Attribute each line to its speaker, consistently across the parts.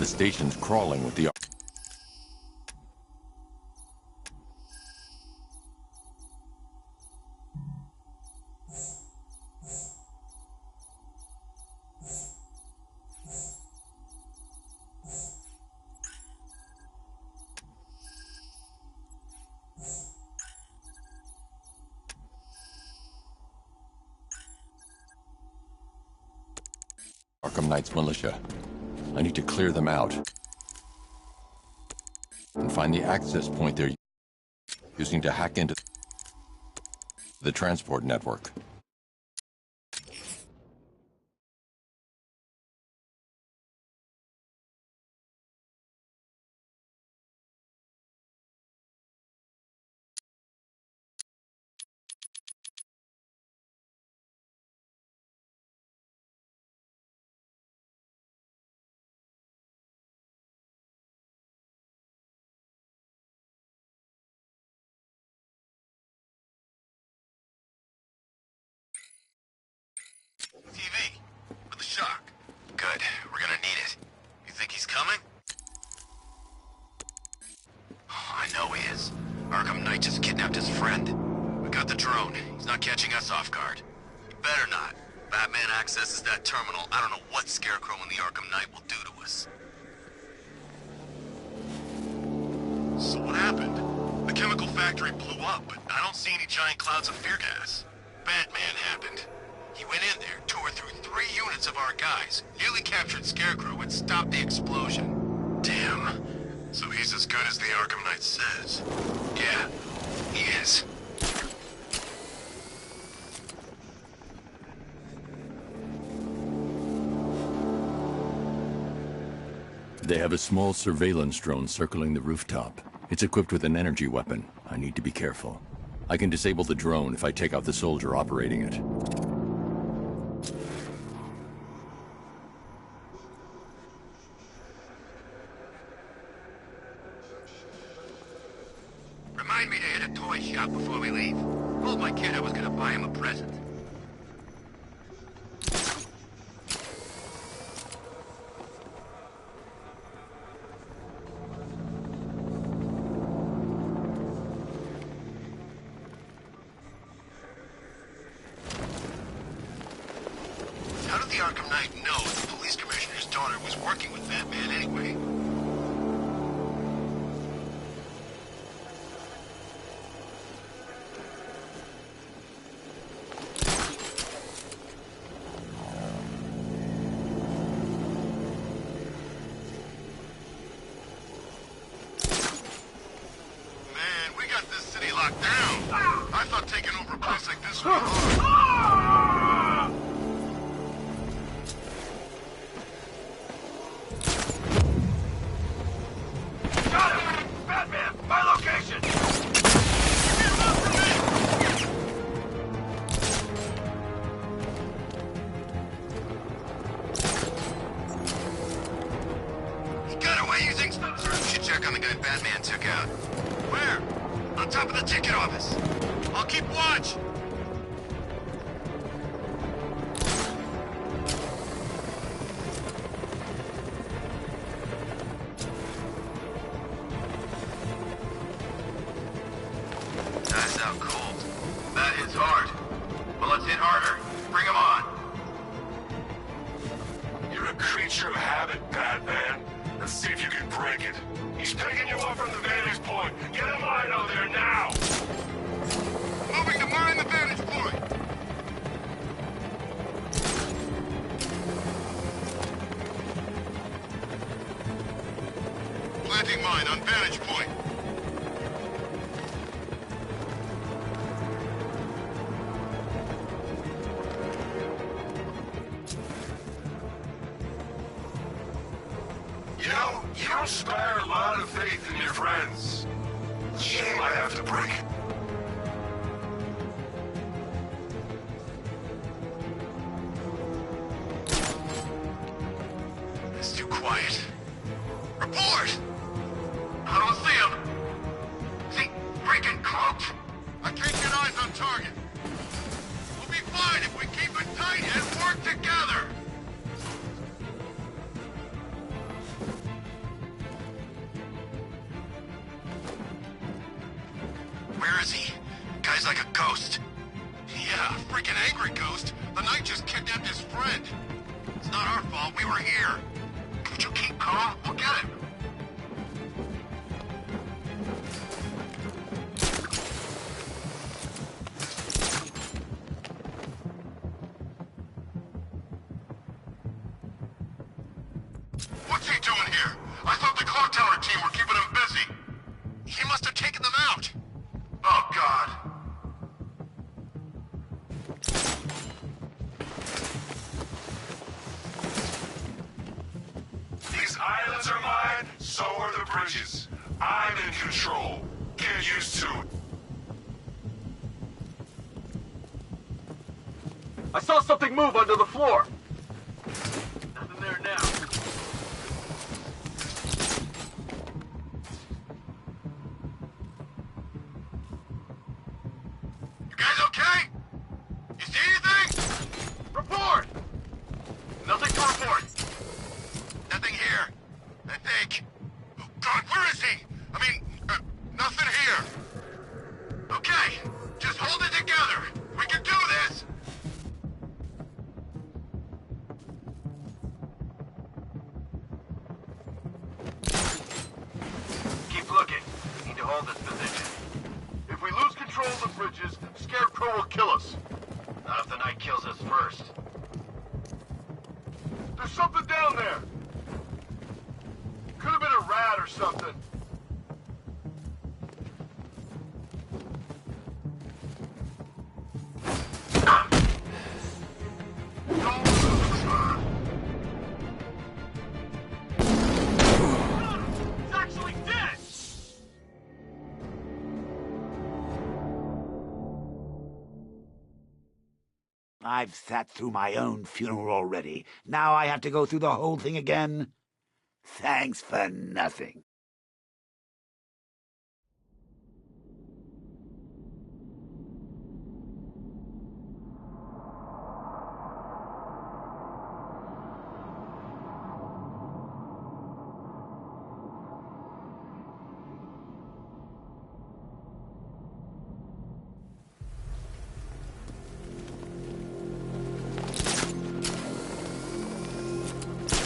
Speaker 1: station's crawling with the... Arkam Knight's militia. I need to clear them out and find the access point they're using to hack into the transport network.
Speaker 2: TV, for the shock. Good, we're gonna need it. You think he's coming? Oh, I know he is. Arkam Knight just kidnapped his friend. We got the drone. He's not catching us off guard. He better not. Batman accesses that terminal. I don't know what Scarecrow and the Arkam Knight will do to us. So what happened? The chemical factory blew up, but I don't see any giant clouds of fear gas. Batman happened. He went in there, tore through 3 units of our guys, nearly captured Scarecrow, and stopped the explosion. Damn. So he's as good as the Arkam Knight says. Yeah, he is.
Speaker 1: They have a small surveillance drone circling the rooftop. It's equipped with an energy weapon. I need to be careful. I can disable the drone if I take out the soldier operating it.
Speaker 2: Remind me to hit a toy shop before we leave. Told my kid I was gonna buy him a present. How did the Arkam Knight know the police commissioner's daughter was working with Batman anyway? Man, we got this city locked down. I thought taking over a place like this would be hard. Got him! Batman, my location! He got away using... We should check on the guy Batman took out. Where? On top of the ticket office. I'll keep watch. That's out cold. That hits hard. Well, let's hit harder. Bring him on.
Speaker 3: You're a creature of habit, Batman. Let's see if you can break it. He's picking you up from the vantage point. Get a line out there now!
Speaker 2: Moving to mine the vantage point. Planting mine on vantage point.
Speaker 3: You know, you don't spare a lot of faith in your friends. Shame I have to break it.
Speaker 2: It's too quiet. Report! I don't see him. Is he freaking cloaked? I can't get eyes on target. We'll be fine if we keep it tight and work together. Where is he? Guy's like a ghost. Yeah, a freaking angry ghost. The Knight just kidnapped his friend. It's not our fault, we were here. Could you keep calm? We'll get him. What's he doing here? I thought the clock tower team were keeping him busy. He must have taken them out. Oh, God.
Speaker 3: These islands are mine, so are the bridges. I'm in control. Get used to it.
Speaker 4: I saw something move under the floor. Nothing there now.
Speaker 2: You guys okay? You see anything?
Speaker 4: Report! Nothing to report.
Speaker 2: Nothing here. I think. Oh, God, where is he? I mean, nothing here. Okay, just hold it together. We can do this.
Speaker 4: Keep looking. Need to hold this position. If we lose control of the bridges, Scarecrow will kill us. Not if the Knight kills us first. There's something down there. Could have been a rat or something. He's actually dead!
Speaker 5: I've sat through my own funeral already. Now I have to go through the whole thing again? Thanks for nothing.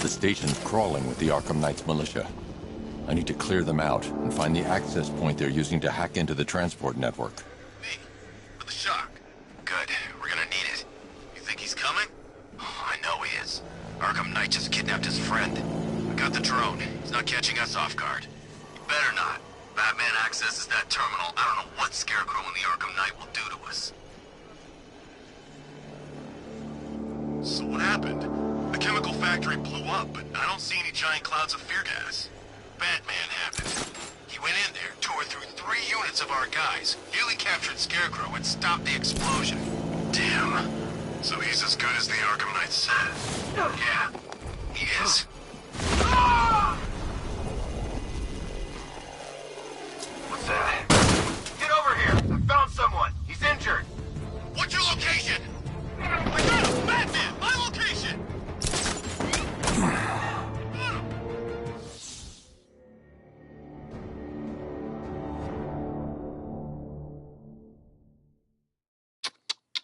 Speaker 1: The station's crawling with the Arkam Knight's militia. I need to clear them out and find the access point they're using to hack into the transport network.
Speaker 2: Me? For the shock. Good. We're gonna need it. You think he's coming? Oh, I know he is. Arkam Knight just kidnapped his friend. I got the drone. He's not catching us off guard. He better not. Batman accesses that terminal. I don't know what Scarecrow and the Arkam Knight will do to us. So what happened? The chemical factory blew up, but I don't see any giant clouds of fear gas. Batman happened. He went in there, tore through 3 units of our guys, nearly captured Scarecrow, and stopped the explosion. Damn. So he's as good as the Arkam Knight said. Yeah, he is.
Speaker 4: What's that? Get over here! I found someone! He's injured!
Speaker 2: What's your location? I got him! Batman! My location!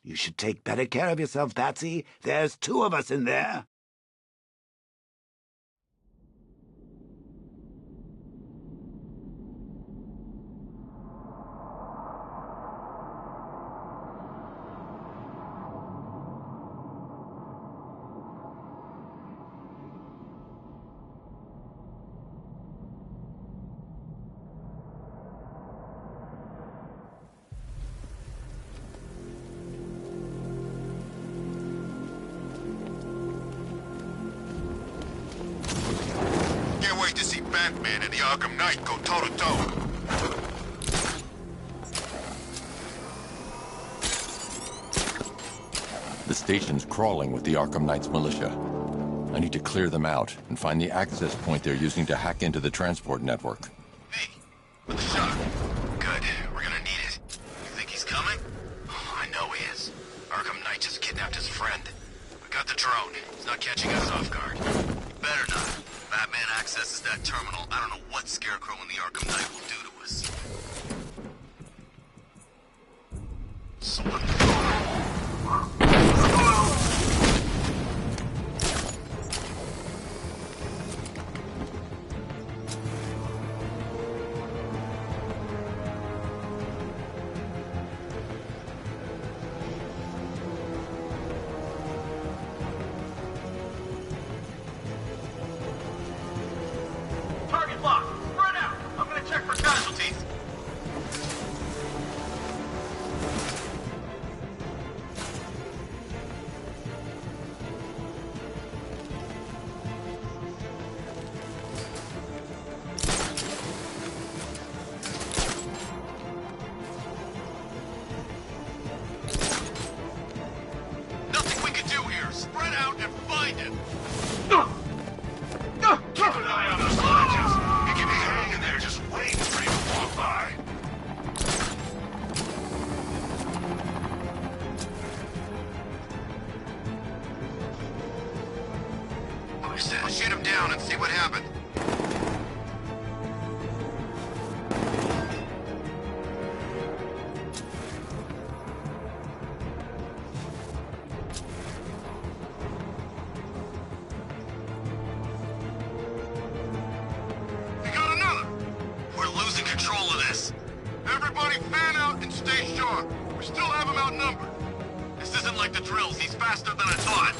Speaker 5: You should take better care of yourself, Patsy. There's 2 of us in there.
Speaker 2: Can't wait to see Batman and the Arkam Knight go toe-to-toe.
Speaker 1: The station's crawling with the Arkam Knight's militia. I need to clear them out and find the access point they're using to hack into the transport network.
Speaker 2: Me? For the shock. Good. We're gonna need it. You think he's coming? Oh, I know he is. Arkam Knight just kidnapped his friend. We got the drone. He's not catching us off guard. He better not. Batman accesses that terminal. I don't know what Scarecrow and the Arkam Knight will do to us. here! Spread out and find him!
Speaker 3: Keep an eye on those ledges. He can be hanging there just waiting for you to walk by.
Speaker 2: I'll shoot him down and see what happened. We got another! We're losing control of this. Everybody fan out and stay sharp. We still have him outnumbered. This isn't like the drills. He's faster than I thought.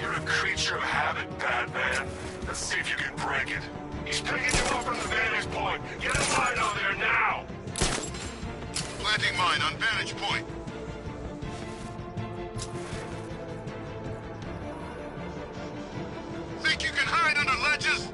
Speaker 3: You're a creature of habit, Batman. Let's see if you can break it. He's picking you up from the vantage point. Get a mine out there now!
Speaker 2: Planting mine on vantage point. Think you can hide under ledges?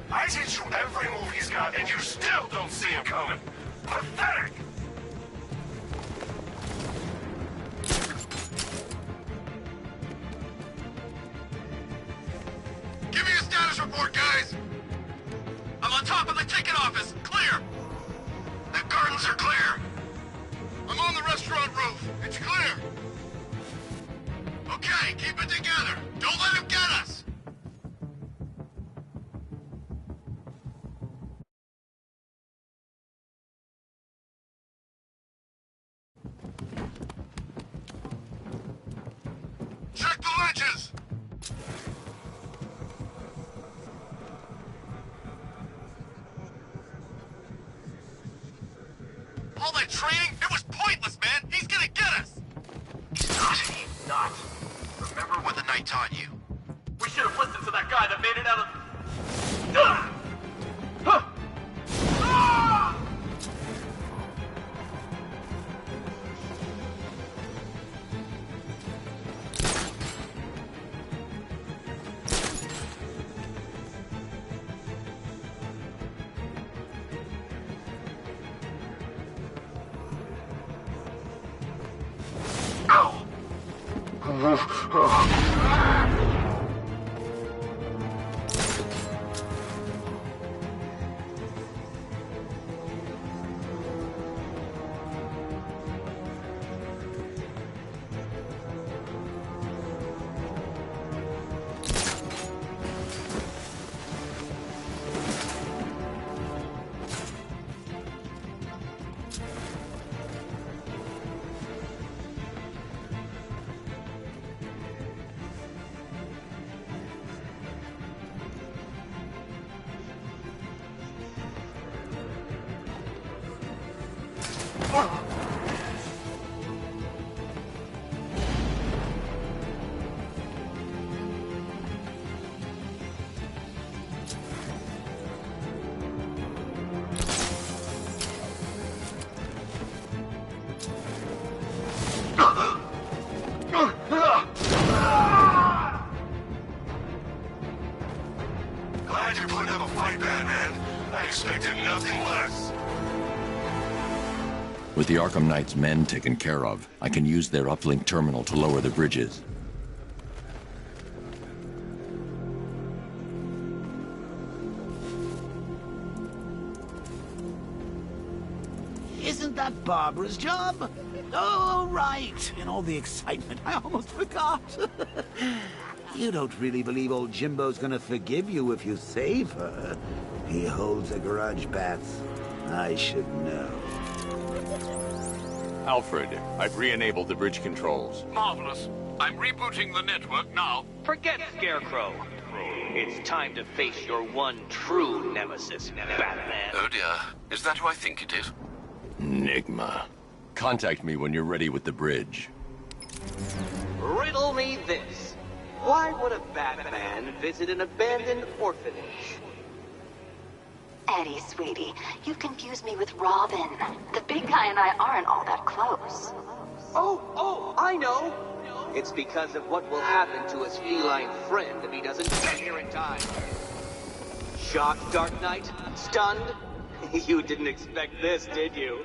Speaker 3: I teach you every move he's got, and you still don't see him coming. Pathetic!
Speaker 2: Give me a status report, guys! I'm on top of the ticket office. Clear! The gardens are clear! I'm on the restaurant roof. It's clear! Okay, keep it together. Don't let him get us! Check the ledges! All that training, it was pointless, man! He's gonna get us! He's not. Remember what the Knight taught you.
Speaker 4: We should have listened to that guy that made it out of...
Speaker 3: Glad you're putting up a fight, Batman. I expected nothing less.
Speaker 1: With the Arkam Knight's men taken care of, I can use their uplink terminal to lower the bridges.
Speaker 5: Isn't that Barbara's job? Oh, right. In all the excitement, I almost forgot. You don't really believe old Jimbo's gonna forgive you if you save her. He holds a grudge, Bats. I should know.
Speaker 6: Alfred, I've re-enabled the bridge controls.
Speaker 7: Marvelous. I'm rebooting the network now.
Speaker 8: Forget Scarecrow. It's time to face your one true nemesis, Batman.
Speaker 7: Oh dear. Is that who I think it is?
Speaker 1: Enigma. Contact me when you're ready with the bridge.
Speaker 8: Riddle me this. Why would a Batman visit an abandoned orphanage?
Speaker 9: Eddie, sweetie, you've confused me with Robin. The big guy and I aren't all that close.
Speaker 8: Oh, I know! It's because of what will happen to his feline friend if he doesn't get here in time. Shocked, Dark Knight? Stunned? You didn't expect this, did you?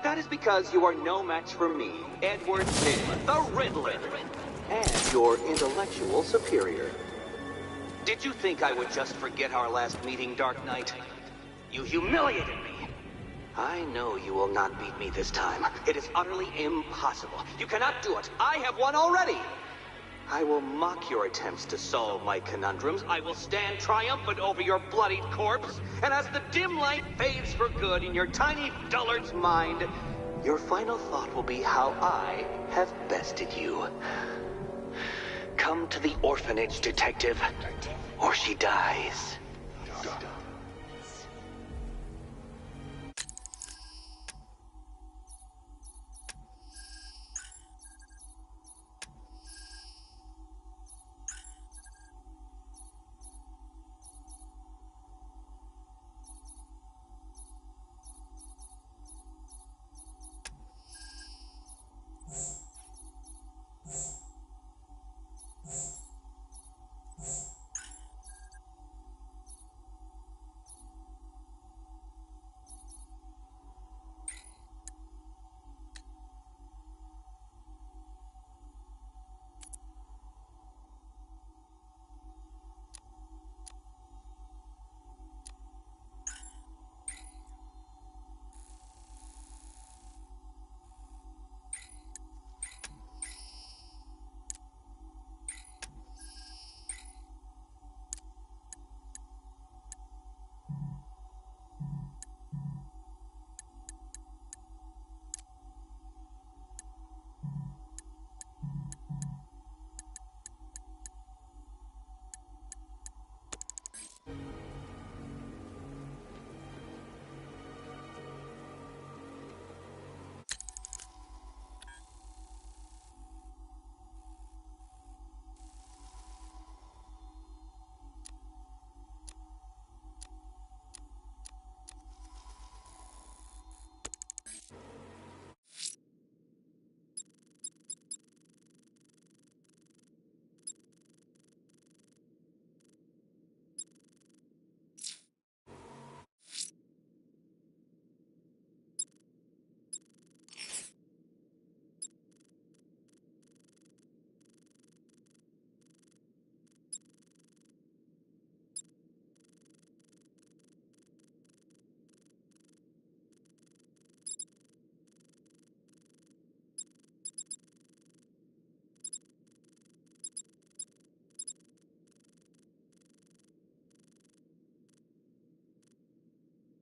Speaker 8: That is because you are no match for me, Edward Nygma, the Riddler, and your intellectual superior. Did you think I would just forget our last meeting, Dark Knight? You humiliated me. I know you will not beat me this time. It is utterly impossible. You cannot do it. I have won already. I will mock your attempts to solve my conundrums. I will stand triumphant over your bloodied corpse. And as the dim light fades for good in your tiny dullard's mind, your final thought will be how I have bested you. Come to the orphanage, detective, or she dies.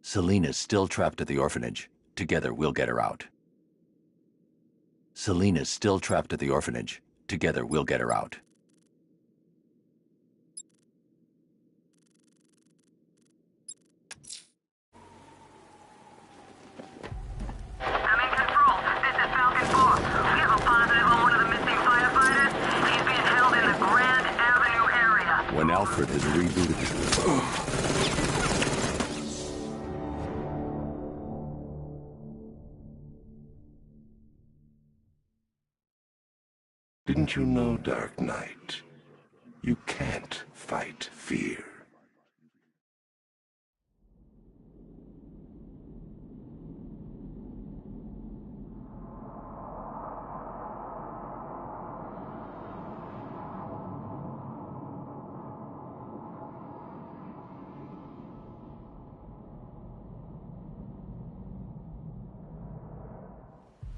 Speaker 1: Selina's still trapped at the orphanage. Together, we'll get her out. Selina's still trapped at the orphanage. Together, we'll get her out.
Speaker 10: I'm in control. This is Falcon 4. We have a positive on one of the missing firefighters. He's being held in the Grand Avenue area.
Speaker 1: When Alfred has rebooted...
Speaker 3: Didn't you know, Dark Knight? You can't fight fear.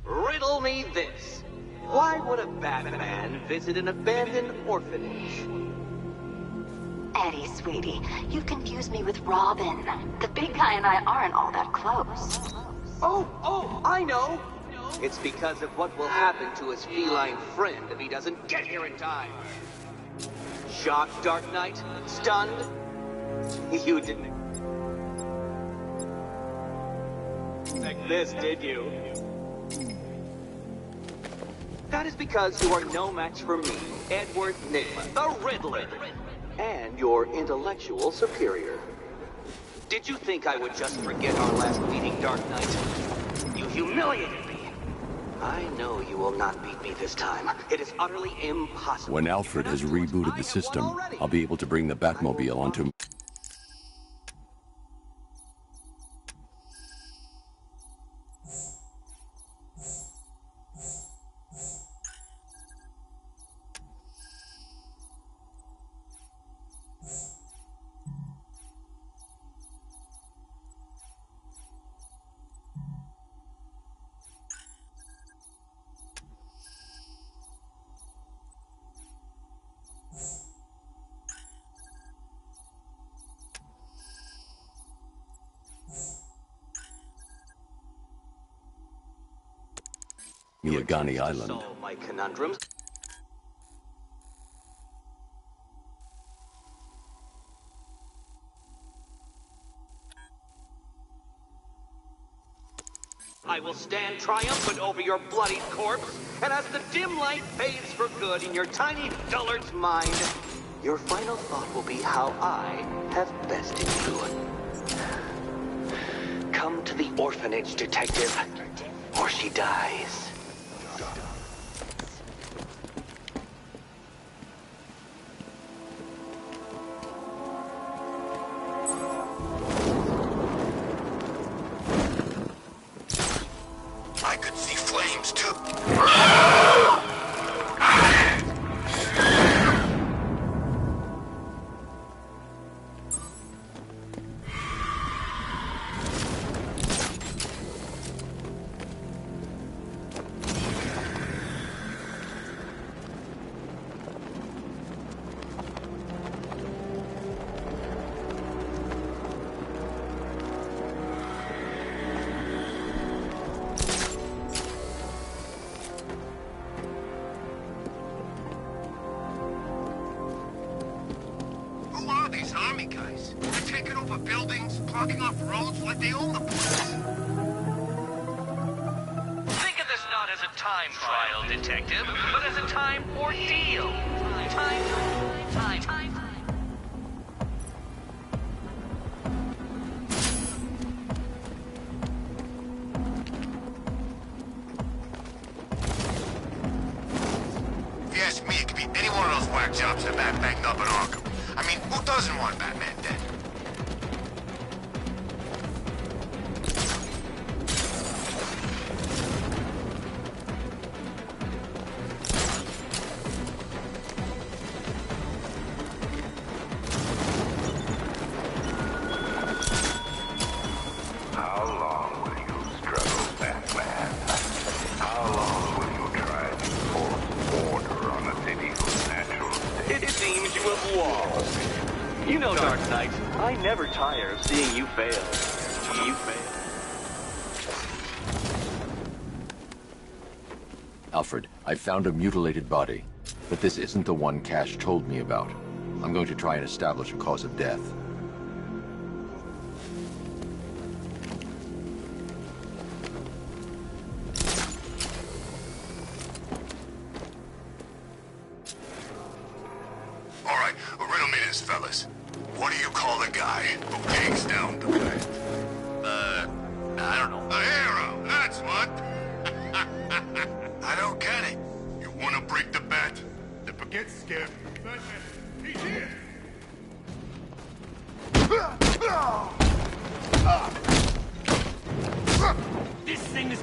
Speaker 8: Riddle me this. Why would a Batman visit an abandoned orphanage?
Speaker 9: Eddie, sweetie, you've confused me with Robin. The big guy and I aren't all that close.
Speaker 8: Oh, I know! It's because of what will happen to his feline friend if he doesn't get here in time. Shocked, Dark Knight? Stunned? You didn't expect this, did you? That is because you are no match for me, Edward Nygma, the Riddler, and your intellectual superior. Did you think I would just forget our last meeting, Dark Knight? You humiliated me. I know you will not beat me this time. It is utterly impossible.
Speaker 1: When Alfred has rebooted the system, I'll be able to bring the Batmobile onto... Miyagani Island.
Speaker 8: Solve my conundrums. I will stand triumphant over your bloody corpse, and as the dim light fades for good in your tiny dullard's mind, your final thought will be how I have bested you. Come to the orphanage, detective, or she dies.
Speaker 2: I could see flames too. Who are these army guys? They're taking over buildings, blocking off roads like they own the place.
Speaker 10: Think of this not as a time trial, detective, but as a time ordeal. Time.
Speaker 2: If you ask me, it could be any one of those whack jobs that Bat banged up in Arkham. I mean, who doesn't want Batman dead?
Speaker 3: How long will you struggle, Batman? How long will you try to force order on a city whose natural state...
Speaker 8: It seems you have lost. You know, Dark Knight, I never tire of seeing you fail. You fail.
Speaker 1: Alfred, I found a mutilated body, but this isn't the one Cash told me about. I'm going to try and establish a cause of death.
Speaker 2: All right, well, riddle me this, fellas. What do you call the guy who takes down the Bat? I don't know. A hero, that's what. I don't get it. You want to break the Bat? Never get scared. Batman, he's here.
Speaker 5: This thing is...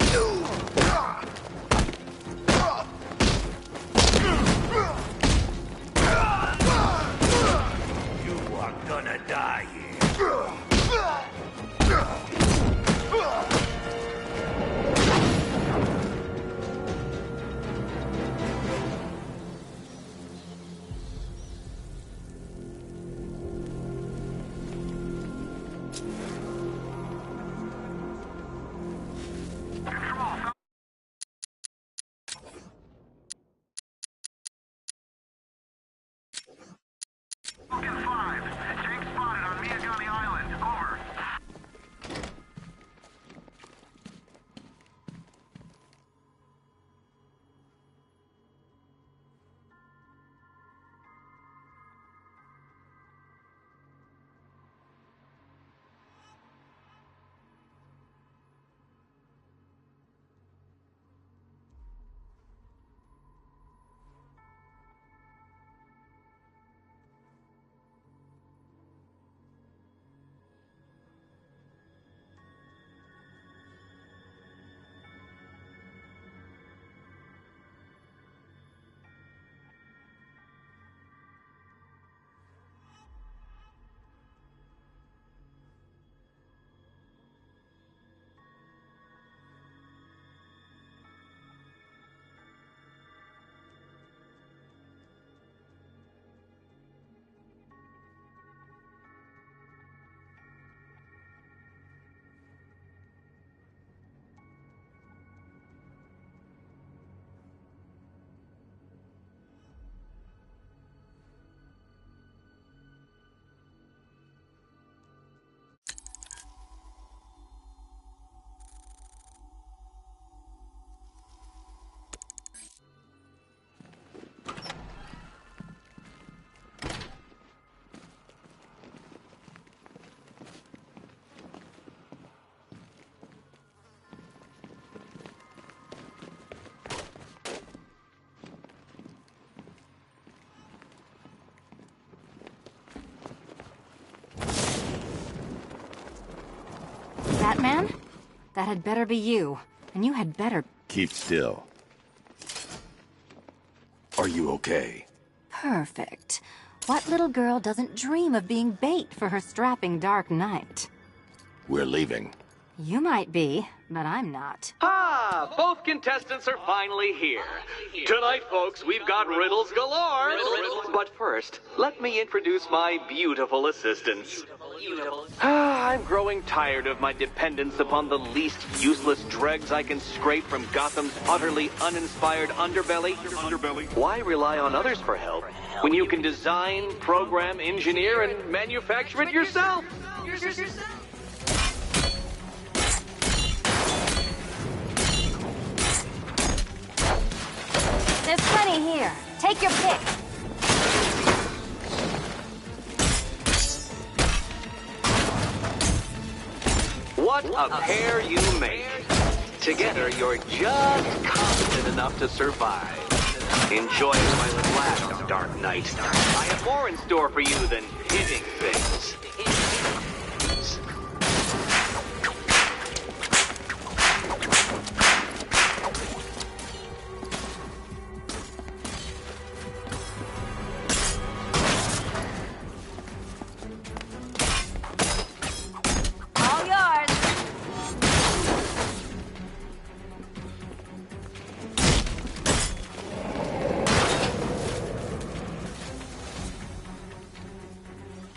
Speaker 9: Batman? That had better be you. And you had better...
Speaker 1: Keep still. Are you okay?
Speaker 9: Perfect. What little girl doesn't dream of being bait for her strapping Dark Knight?
Speaker 1: We're leaving.
Speaker 9: You might be, but I'm not.
Speaker 8: Ah, both contestants are finally here. Tonight, folks, we've got riddles galore. But first, let me introduce my beautiful assistants. I'm growing tired of my dependence upon the least useless dregs I can scrape from Gotham's utterly uninspired underbelly. Why rely on others for help when you can design, program, engineer, and manufacture it yourself?
Speaker 9: There's plenty here. Take your pick.
Speaker 8: What a pair you make. Together, you're just competent enough to survive. Enjoy it while it lasts, Dark Knight. I have more in store for you than hitting things.
Speaker 9: All yours.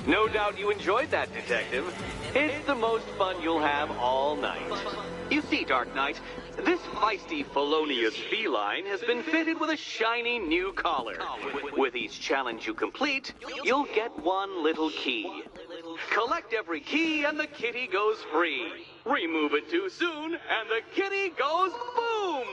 Speaker 8: No doubt you enjoyed that, Detective. It's the most fun you'll have all night. You see, Dark Knight, this feisty, felonious feline has been fitted with a shiny new collar. With each challenge you complete, you'll get one little key. Collect every key and the kitty goes free. Remove it too soon and the kitty goes boom!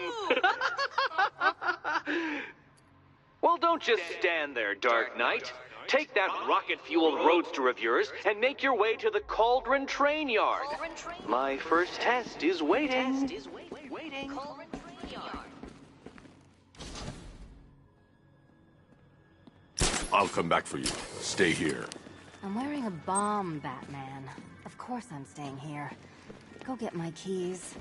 Speaker 8: Well, don't just stand there, Dark Knight. Take that rocket-fueled roadster of yours and make your way to the Cauldron Train Yard. My first test is waiting.
Speaker 1: I'll come back for you. Stay here.
Speaker 9: I'm wearing a bomb, Batman. Of course I'm staying here. Go get my keys.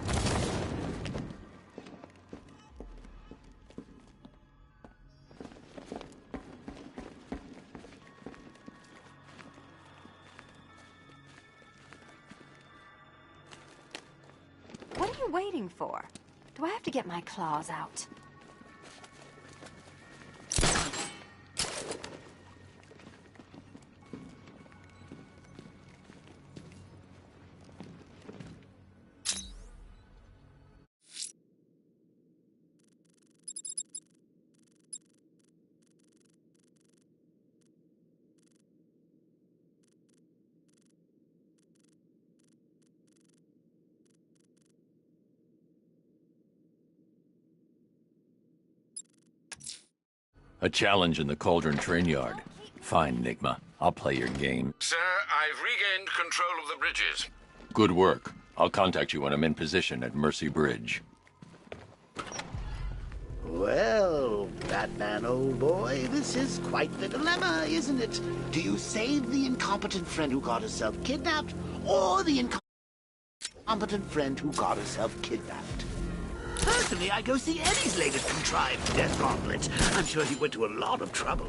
Speaker 9: What are you waiting for? Do I have to get my claws out?
Speaker 1: A challenge in the Cauldron Train Yard. Fine, Enigma. I'll play your game.
Speaker 7: Sir, I've regained control of the bridges.
Speaker 1: Good work. I'll contact you when I'm in position at Mercy Bridge.
Speaker 5: Well, Batman, old boy, this is quite the dilemma, isn't it? Do you save the incompetent friend who got herself kidnapped, or the incompetent friend who got herself kidnapped? Personally, I go see Eddie's latest contrived death gauntlet. I'm sure he went to a lot of trouble.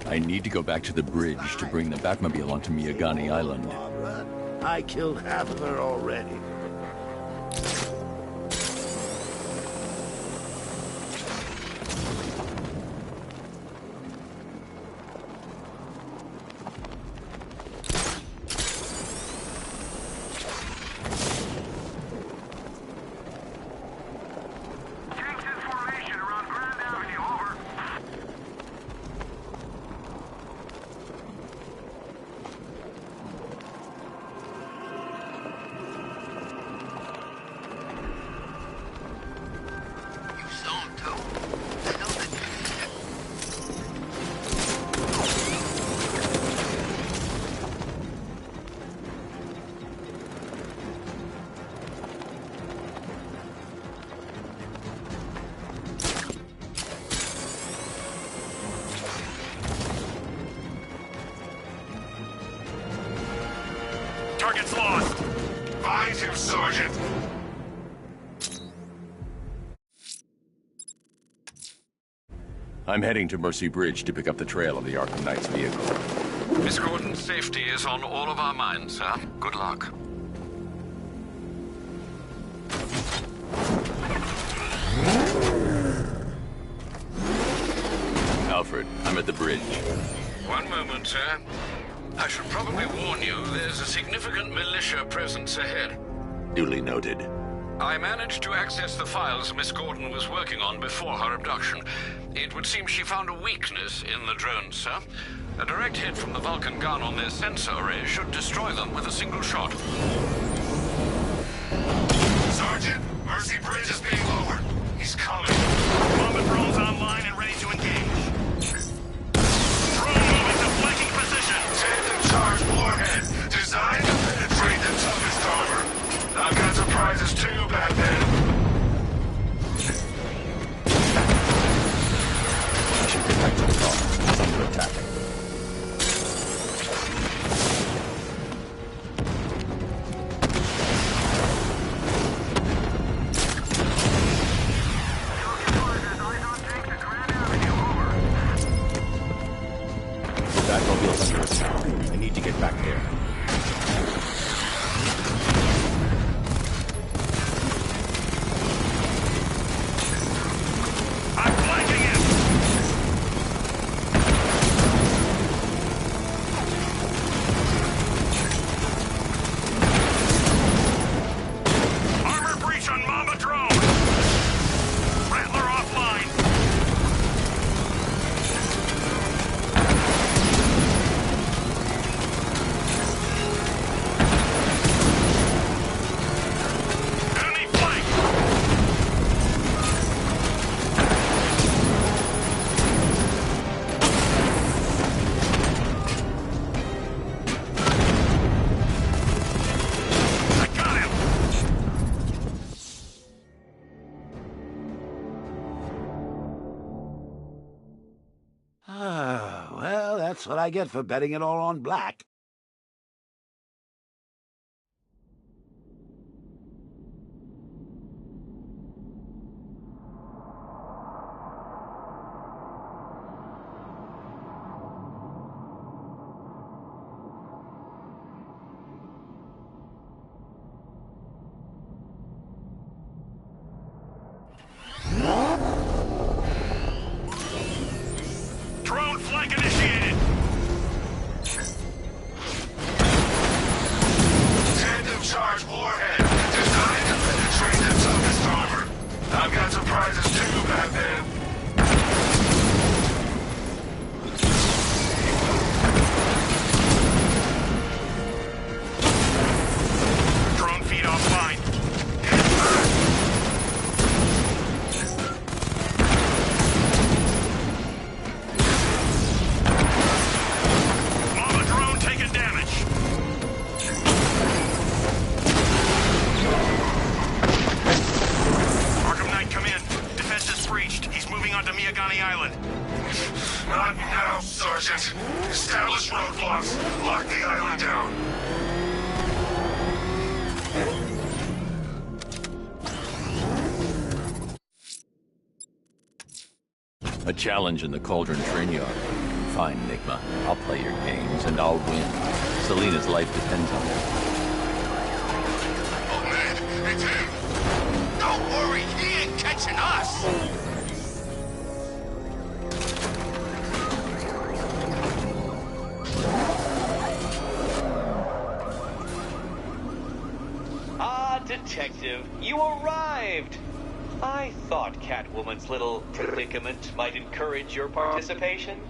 Speaker 1: I need to go back to the bridge to bring the Batmobile onto Miyagani Island.
Speaker 5: Barbara, I killed half of her already.
Speaker 10: Tanks in formation around Grand Avenue, over.
Speaker 4: target's lost.
Speaker 2: Find him, Sergeant.
Speaker 1: I'm heading to Mercy Bridge to pick up the trail of the Arkam Knight's vehicle.
Speaker 7: Miss Gordon's safety is on all of our minds, sir. Good luck.
Speaker 1: Alfred, I'm at the bridge.
Speaker 7: One moment, sir. I should probably warn you, there's a significant militia presence ahead.
Speaker 1: Duly noted.
Speaker 7: I managed to access the files Miss Gordon was working on before her abduction. It would seem she found a weakness in the drones, sir. A direct hit from the Vulcan gun on their sensor array should destroy them with a single shot.
Speaker 2: Sergeant, Mercy Bridge is being lowered. He's coming.
Speaker 4: Bomber drones online and ready to engage. Drone moving to flanking position.
Speaker 2: Tandem charge warhead. Designed to penetrate the toughest armor. I've got surprises too, Batman.
Speaker 1: I should protect the car. It's under attack. The Batmobile's under attack. I need to get back there.
Speaker 4: I'm flanking him. Armor breach on Mama drone. Rattler offline. Enemy flank. I got him.
Speaker 5: Ah, well, that's what I get for betting it all on black.
Speaker 4: Drone flank initiated.
Speaker 2: Tandem charge warhead. Designed to penetrate the toughest armor. I've got surprises too, Batman.
Speaker 4: Drone feed offline. Mama drone taking damage. Arkam Knight, come in. Defense is breached. He's moving onto Miyagani Island.
Speaker 2: Not now, Sergeant. Establish roadblocks. Lock the island down.
Speaker 1: A challenge in the Cauldron train yard. Fine, Enigma. I'll play your games, and I'll win. Selena's life depends on it.
Speaker 2: Oh, man, it's him. Don't worry, he ain't catching us.
Speaker 8: Ah, Detective, you arrived! I thought Catwoman's little predicament might encourage your participation.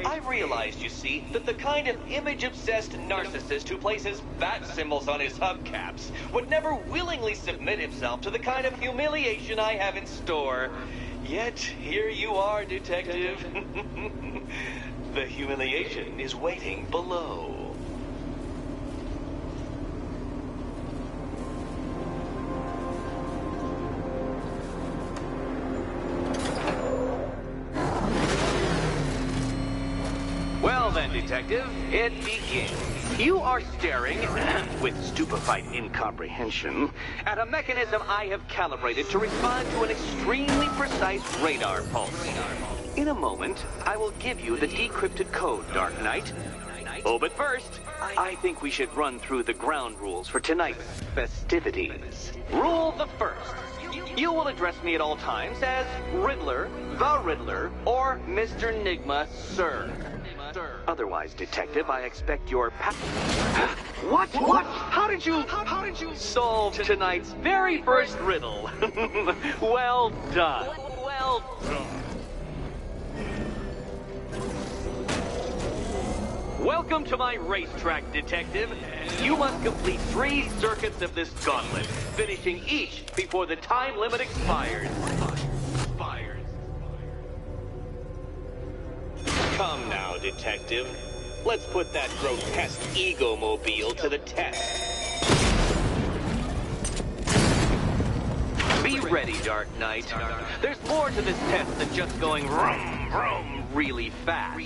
Speaker 8: I realized, you see, that the kind of image-obsessed narcissist who places bat symbols on his hubcaps would never willingly submit himself to the kind of humiliation I have in store. Yet, here you are, Detective. The humiliation is waiting below. Well, Well then, Detective, it begins. You are staring, with stupefied incomprehension, at a mechanism I have calibrated to respond to an extremely precise radar pulse. In a moment, I will give you the decrypted code, Dark Knight. Oh, but first, I think we should run through the ground rules for tonight's festivities. Rule the first. You will address me at all times as Riddler, the Riddler, or Mr. Nigma, sir. Otherwise, Detective, I expect your What? How did you solve tonight's very first riddle? Well done. Well done. Welcome to my racetrack, Detective. You must complete 3 circuits of this gauntlet, finishing each before the time limit expires. Come now, Detective. Let's put that grotesque ego-mobile to the test. Be ready, Dark Knight. There's more to this test than just going vroom, vroom really fast.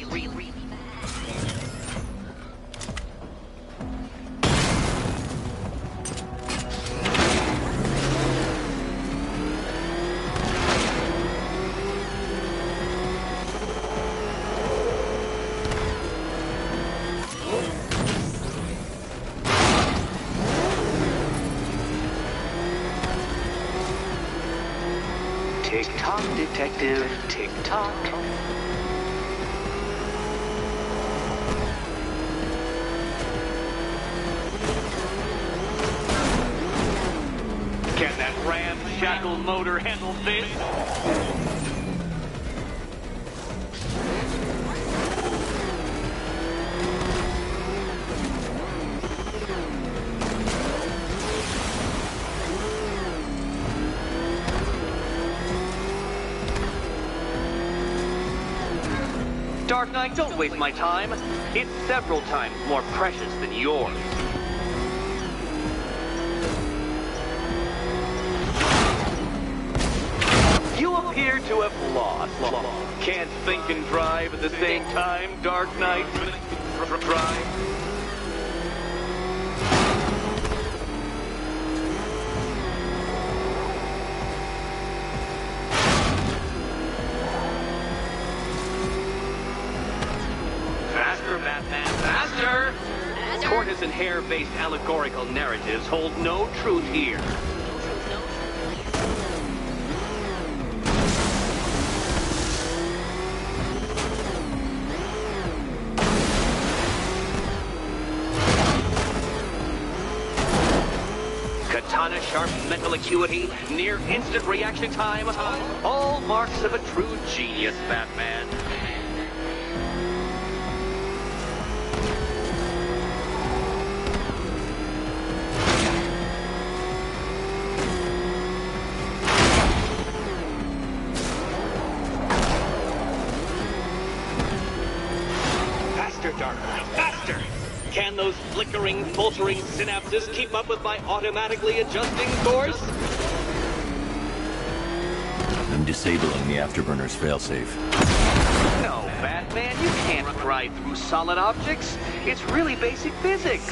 Speaker 8: Tick-tock, Detective, tick-tock. Can that ramshackle motor handle this? Dark Knight, don't waste my time. It's several times more precious than yours. You appear to have lost. Can't think and drive at the same time, Dark Knight. Drive. Faster! Tortoise and hare-based allegorical narratives hold no truth here. Katana sharp mental acuity, near instant reaction time, all marks of a true genius, Batman. Faster! Can those flickering, faltering synapses keep up with my automatically adjusting course?
Speaker 1: I'm disabling the afterburner's failsafe.
Speaker 8: No, Batman, you can't drive through solid objects. It's really basic physics.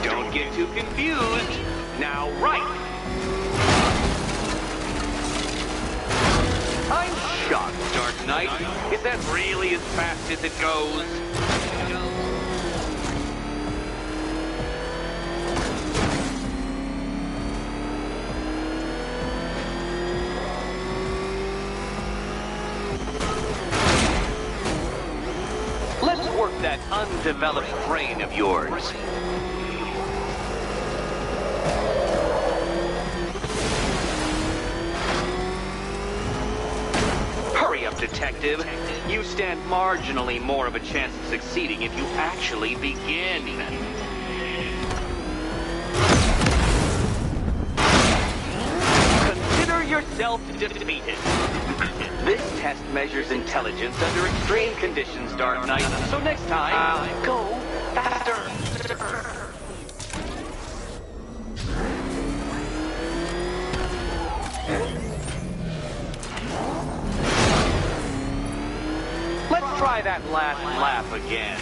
Speaker 8: Don't get too confused. Now, right. I'm shocked, Dark Knight. Is that really as fast as it goes? Let's work that undeveloped brain of yours. Detective, you stand marginally more of a chance of succeeding if you actually begin. Consider yourself defeated. This test measures intelligence under extreme conditions, Dark Knight. So next time, go faster. Try that last laugh again.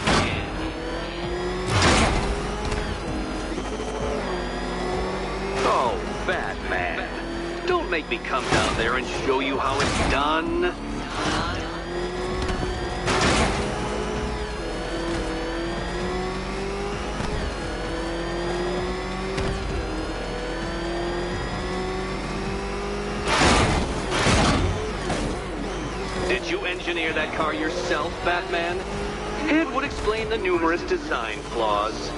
Speaker 8: Oh, Batman. Don't make me come down there and show you how it's done. Did you engineer that car yourself, Batman? It would explain the numerous design flaws.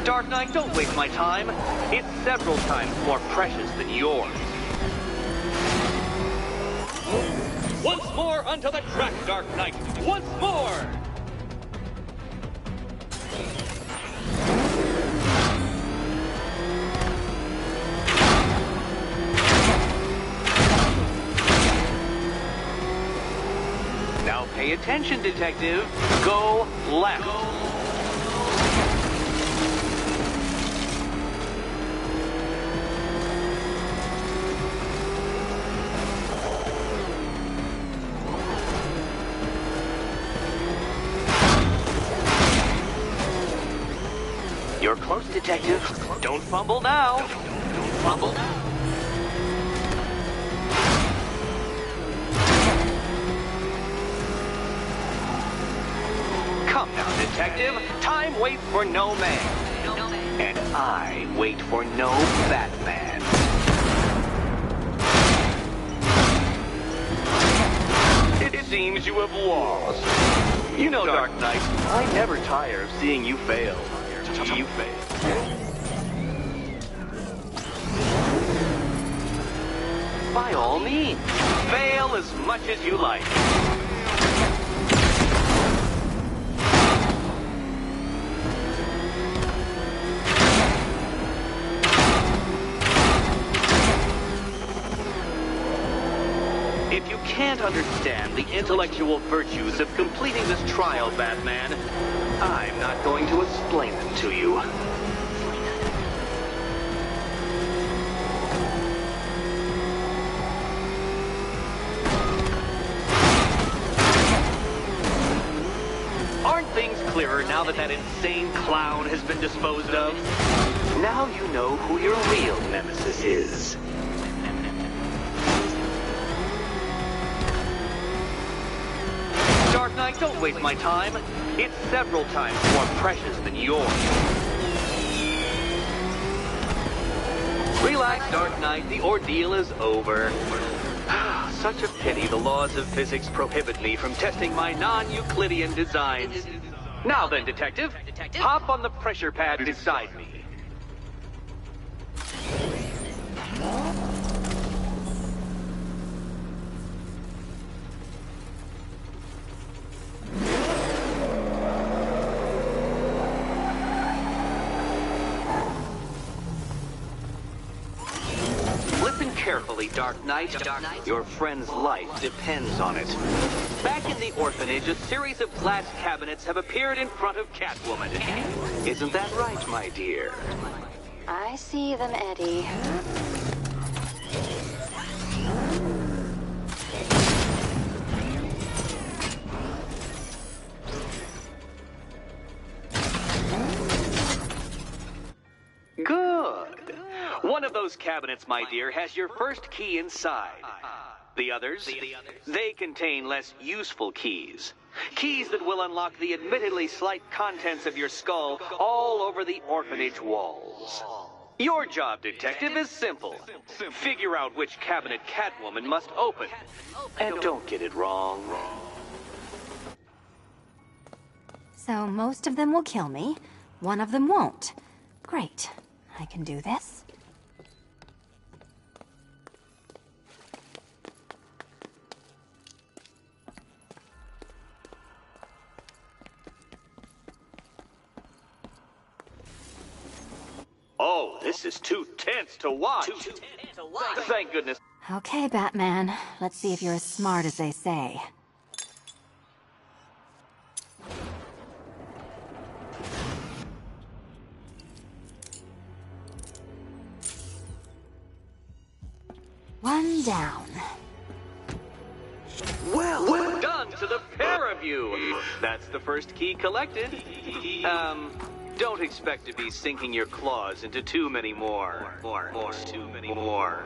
Speaker 8: Dark Knight, don't waste my time. It's several times more precious than yours. Once more onto the track, Dark Knight. Once more! Now pay attention, Detective. Go left. You're close, Detective. Don't fumble now. Don't fumble now. Come now, Detective. Time waits for no man. And I wait for no Batman. It seems you have lost. You know, Dark Knight, I never tire of seeing you fail. You fail. By all means, fail as much as you like. If you can't understand the intellectual virtues of completing this trial, Batman, I'm not going to explain them to you. Aren't things clearer now that that insane clown has been disposed of? Now you know who your real nemesis is. Dark Knight, don't waste my time. It's several times more precious than yours. Relax, Dark Knight. The ordeal is over. Such a pity the laws of physics prohibit me from testing my non-Euclidean designs. Now then, Detective, hop on the pressure pad beside me. Carefully, Dark Knight. Your friend's life depends on it. Back in the orphanage, a series of glass cabinets have appeared in front of Catwoman. Isn't that right, my dear?
Speaker 9: I see them, Eddie.
Speaker 8: Good. One of those cabinets, my dear, has your first key inside. The others, they contain less useful keys. Keys that will unlock the admittedly slight contents of your skull all over the orphanage walls. Your job, Detective, is simple. Figure out which cabinet Catwoman must open. And don't get it wrong.
Speaker 9: So most of them will kill me. One of them won't. Great. I can do this.
Speaker 8: This is too tense to watch. Thank goodness.
Speaker 9: Okay, Batman. Let's see if you're as smart as they say. One down.
Speaker 8: Well done to the pair of you. That's the first key collected. Don't expect to be sinking your claws into too many more. Too many more.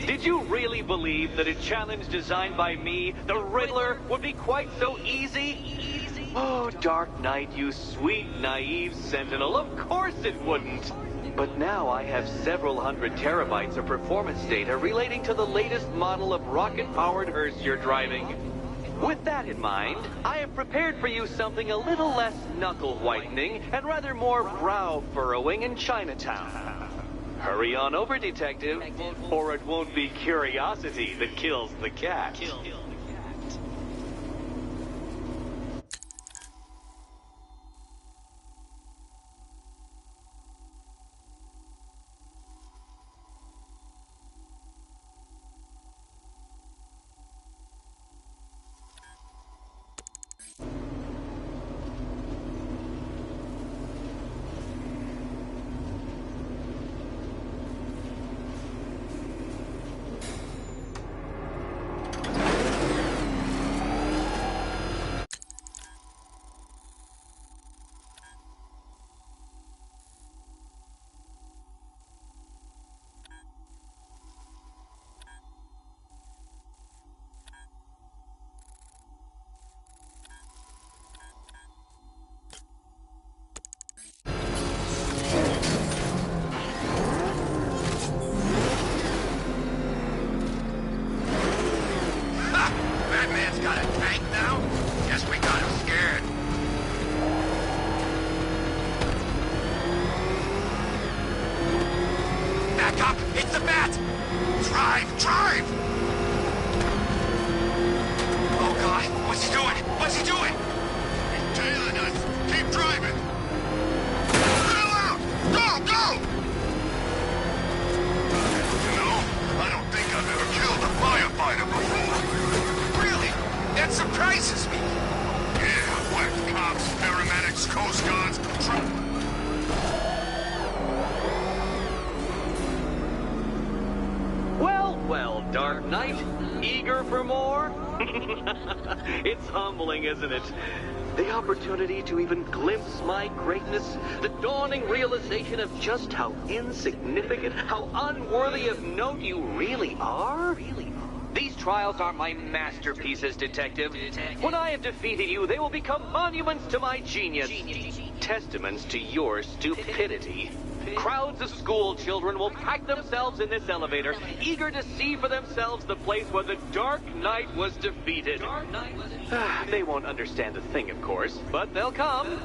Speaker 8: Did you really believe that a challenge designed by me, the Riddler, would be quite so easy? Oh, Dark Knight, you sweet, naive sentinel, of course it wouldn't. But now I have several hundred terabytes of performance data relating to the latest model of rocket-powered hearse you're driving. With that in mind, I have prepared for you something a little less knuckle-whitening and rather more brow-furrowing in Chinatown. Hurry on over, detective, or it won't be curiosity that kills the cat.
Speaker 2: Batman's got a tank now? Guess we got him scared. Back up! It's the Bat! Drive! Drive! Oh God! What's he doing? What's he doing? He's tailing us! Keep driving! Chill out! Go! Go! You know, I don't think I've ever killed a firefighter before. Really? That surprises me. Yeah, what? Cops, paramedics, Coast Guards,
Speaker 8: Well, Dark Knight, eager for more? It's humbling, isn't it? The opportunity to even glimpse my greatness, the dawning realization of just how insignificant, how unworthy of note you really are? These trials are my masterpieces, Detective. When I have defeated you, they will become monuments to my genius, testaments to your stupidity. Crowds of school children will pack themselves in this elevator, eager to see for themselves the place where the Dark Knight was defeated. They won't understand a thing, of course, but they'll come.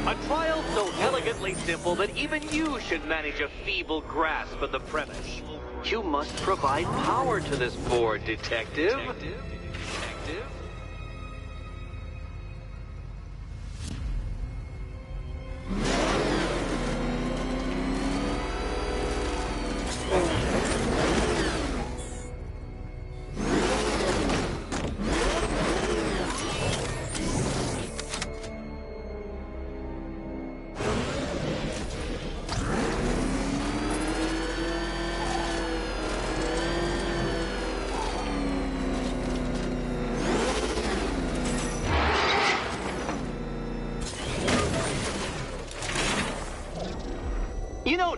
Speaker 8: A trial so elegantly simple that even you should manage a feeble grasp of the premise. You must provide power to this board, Detective.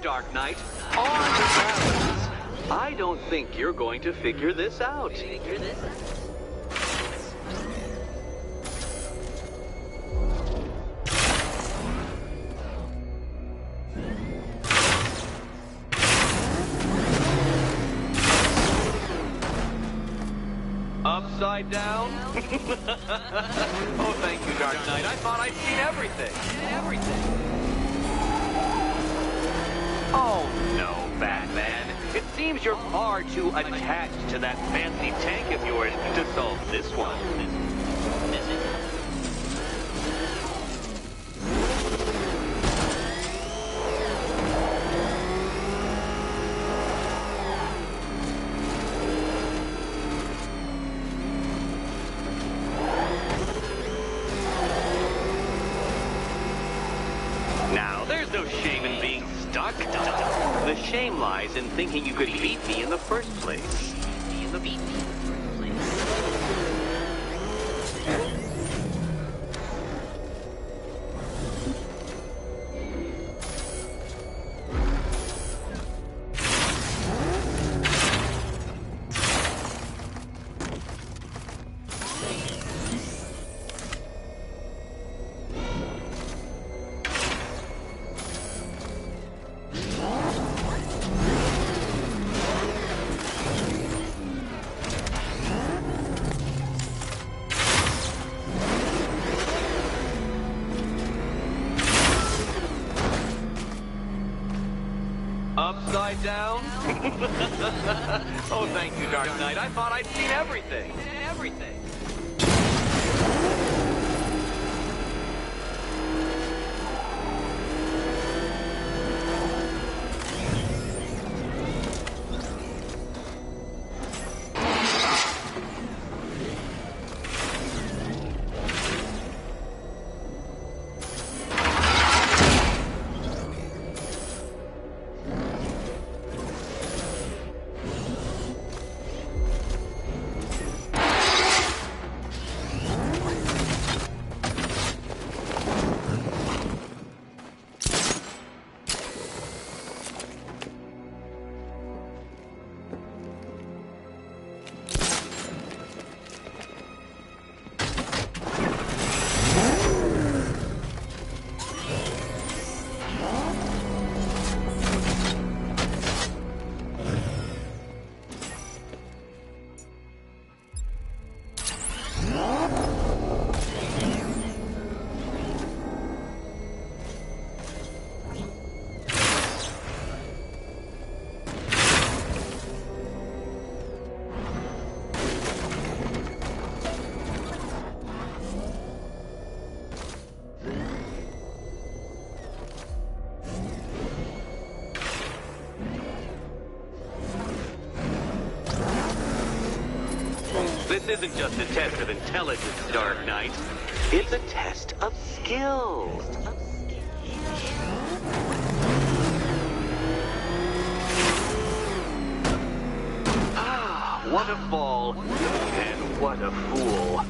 Speaker 8: Dark Knight. On balance, I don't think you're going to figure this out. Upside down? Oh, thank you, Dark Knight. I thought I'd seen everything. Oh, no, Batman. It seems you're far too attached to that fancy tank of yours to solve this one. Now, there's no shame in being stuck. The shame lies in thinking you could beat me in the first place. Upside down? Oh, thank you, Dark Knight. I thought I'd seen everything. This isn't just a test of intelligence, Dark Knight. It's a test of skill. Ah, what a fall, and what a fool.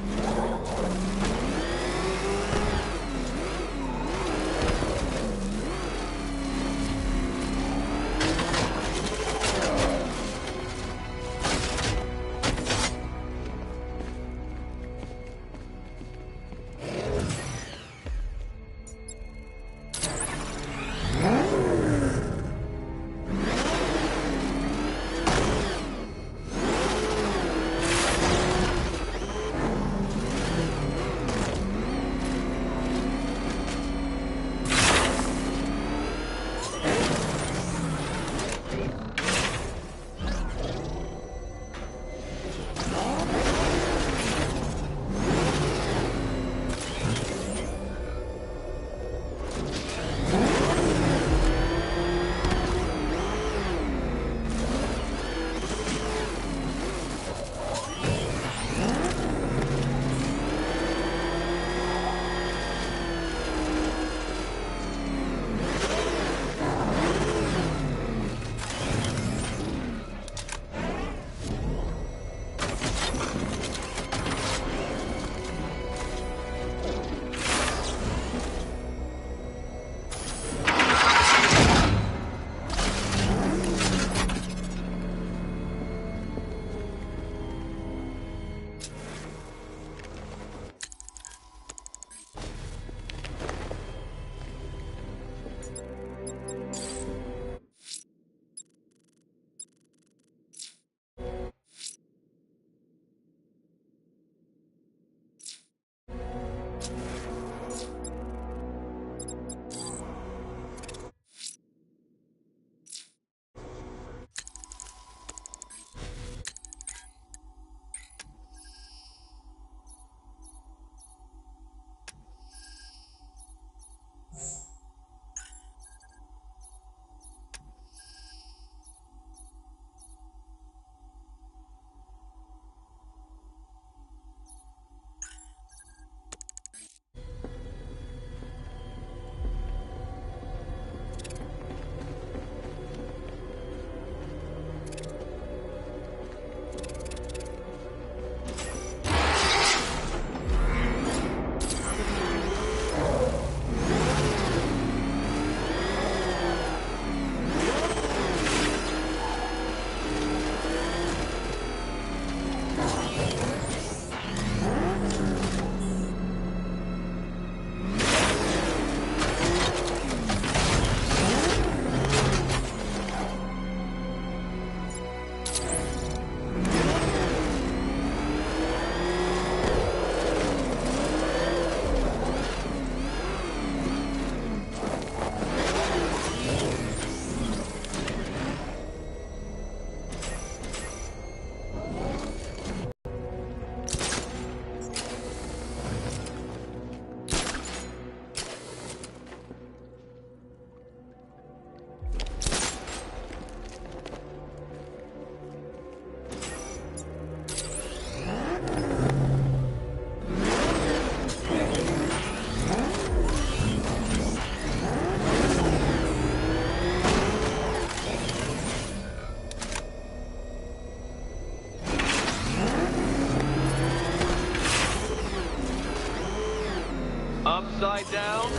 Speaker 8: Upside down?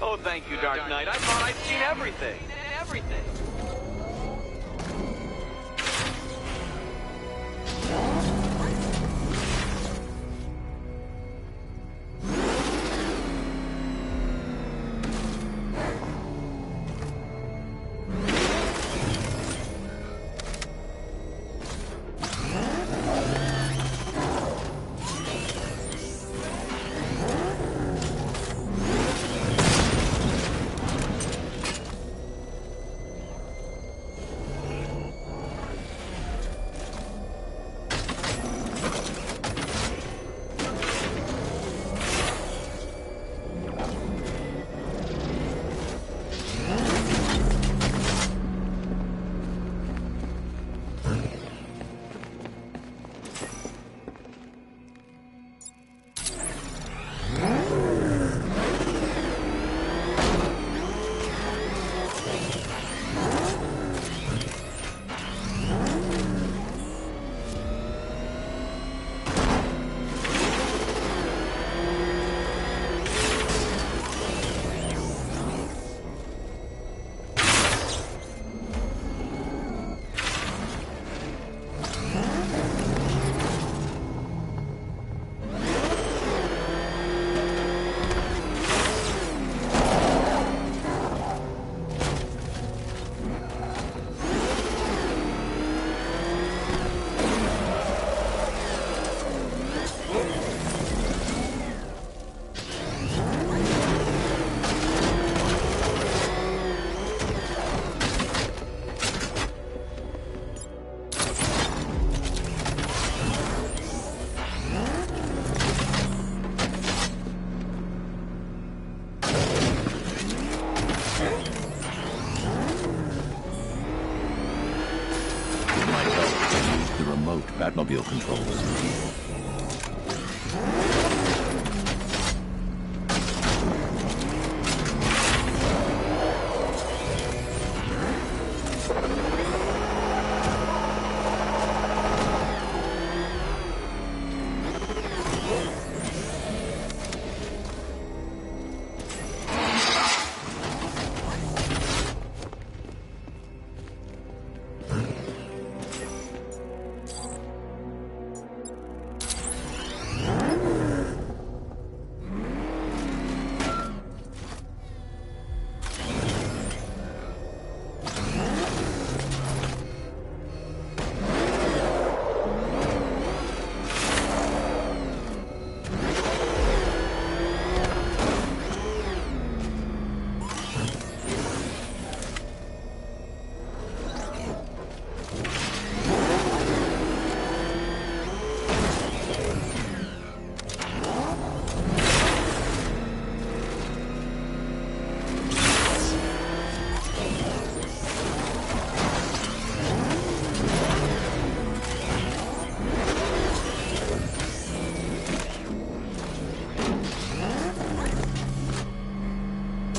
Speaker 8: Oh, thank you, Dark Knight. I thought I'd seen everything. Everything.
Speaker 1: Batmobile controls.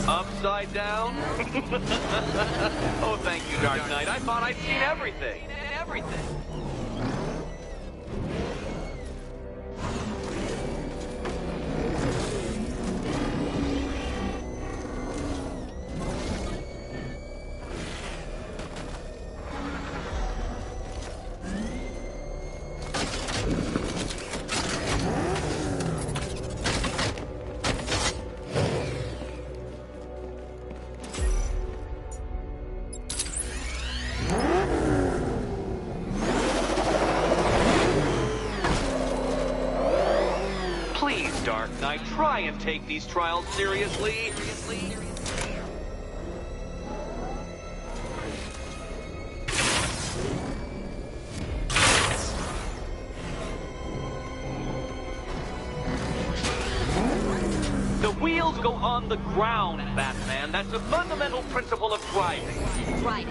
Speaker 8: Upside down? Oh, thank you, Dark Knight. I thought I'd seen everything. Everything. Dark Knight, try and take these trials seriously. The wheels go on the ground, Batman. That's a fundamental principle of driving.
Speaker 9: Right.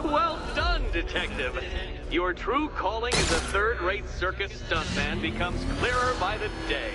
Speaker 8: Well done, Detective. Your true calling as a third-rate circus stuntman becomes clearer by the day.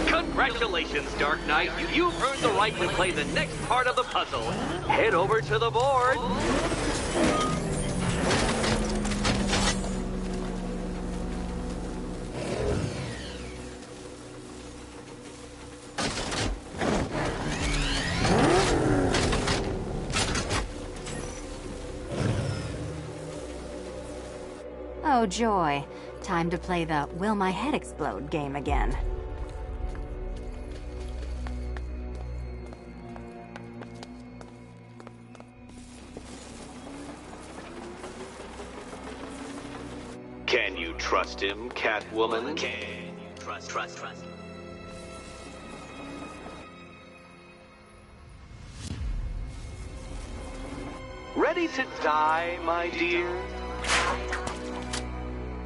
Speaker 8: Congratulations, Dark Knight. You've earned the right to play the next part of the puzzle. Head over to the board.
Speaker 9: Oh joy. Time to play the will my head explode game again.
Speaker 8: Can you trust him, Catwoman? Can you trust? Ready to die, my dear?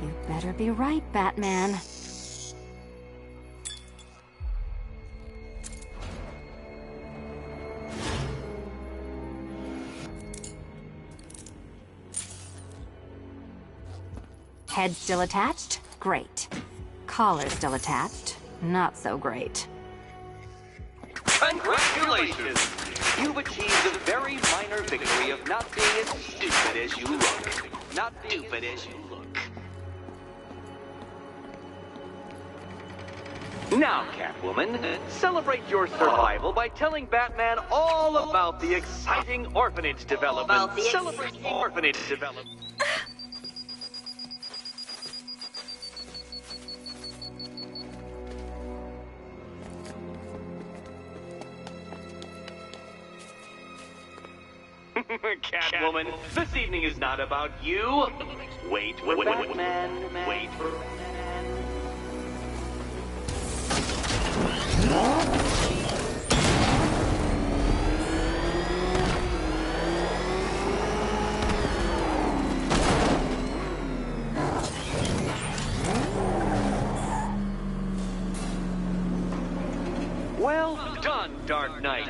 Speaker 9: You better be right, Batman. Head still attached? Great. Collar still attached? Not so great.
Speaker 8: Congratulations! You've achieved a very minor victory of not being as stupid as you look. Not stupid as you look. Now, Catwoman, celebrate your survival by telling Batman all about the exciting orphanage development. Celebrate the orphanage development. Catwoman, this evening is not about you. Wait for Batman. Wait for Batman. Well done, Dark Knight.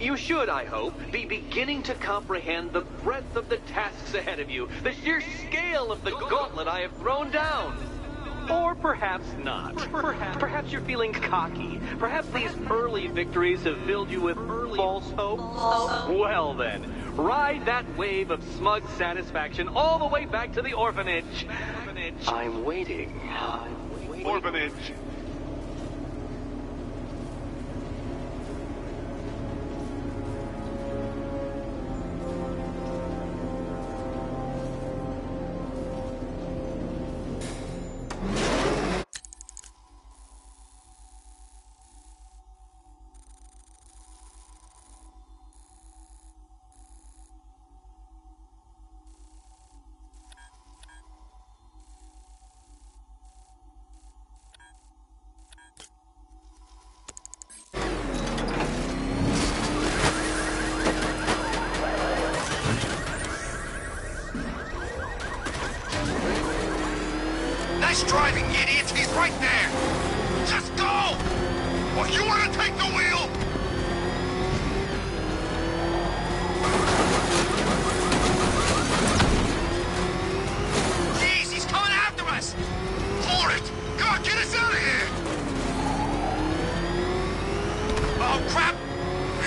Speaker 8: You should, I hope, be beginning to comprehend the breadth of the tasks ahead of you, the sheer scale of the gauntlet I have thrown down. Or perhaps not. Perhaps you're feeling cocky. Perhaps these early victories have filled you with false hope. Well then, ride that wave of smug satisfaction all the way back to the orphanage. I'm waiting.
Speaker 3: Orphanage.
Speaker 2: Nice driving, idiots! He's right there! Just go! Or you want to take the wheel? Jeez, he's coming after us! Hold it! Come on, get us out of here! Oh, crap!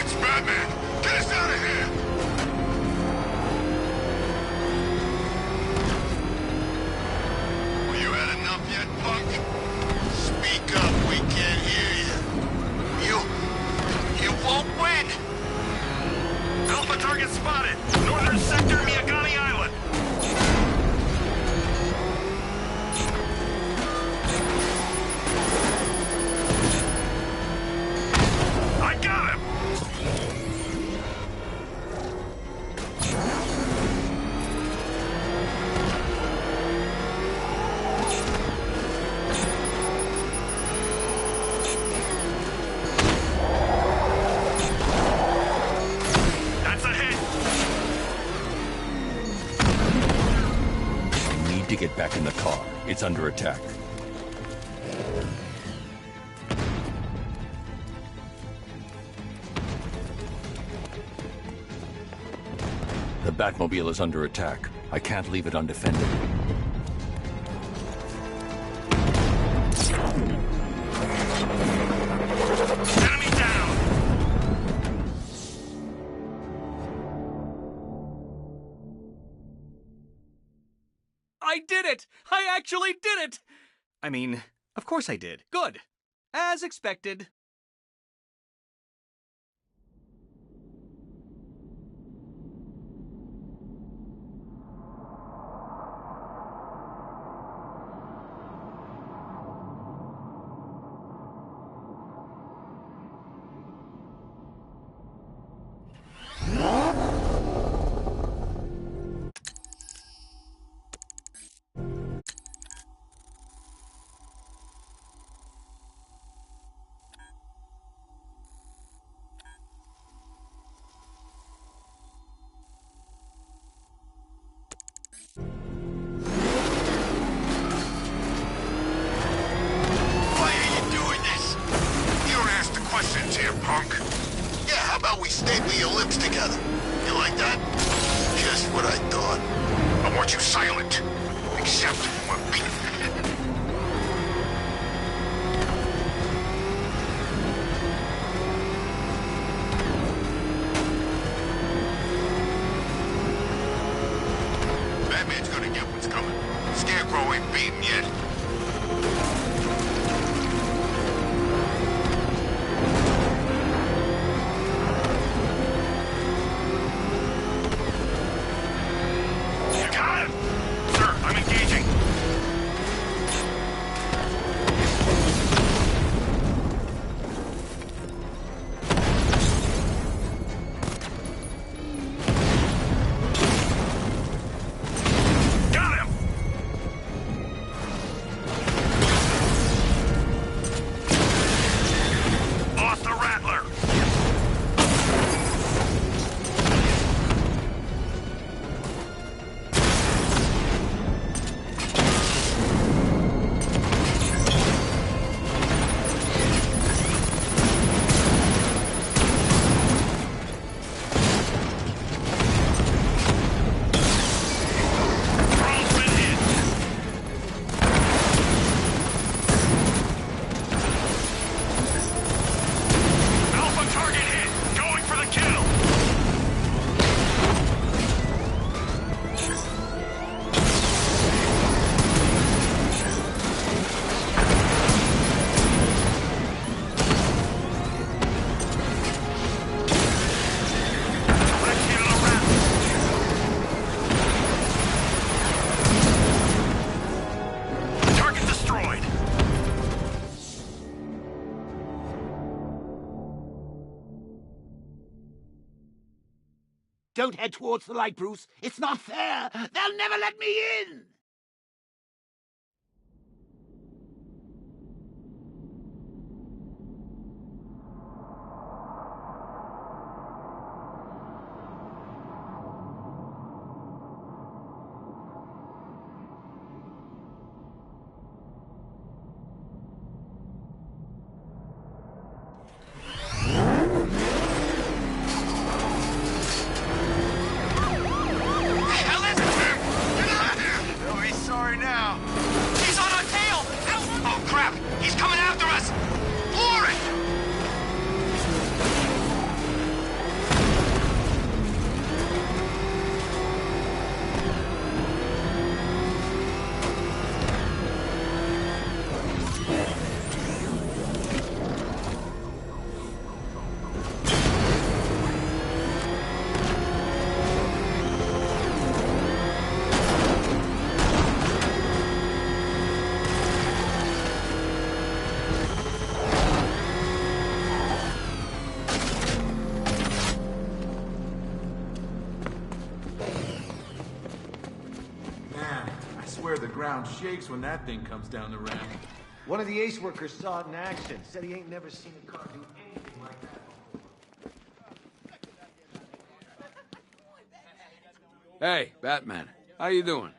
Speaker 2: It's Batman! Get us out of here! Yet, punk? Speak up, we can't hear you. You won't win! Alpha target spotted! Northern sector, Miyagani Island! I got him!
Speaker 1: To get back in the car. It's under attack. The Batmobile is under attack. I can't leave it undefended.
Speaker 2: Enemy down!
Speaker 11: I did it! I actually did it! I mean, of course I did. Good. As expected.
Speaker 2: things together. You like that? Just what I thought. I want you silent. Except when we're beaten. Batman's gonna get what's coming. Scarecrow ain't beaten yet.
Speaker 5: Don't head towards the light, Bruce. It's not fair. They'll never let me in.
Speaker 12: The ground shakes when that thing comes down the ramp.
Speaker 4: One of the ace workers saw it in action. Said he ain't never seen a car do anything like that.
Speaker 13: Hey, Batman. How you doing?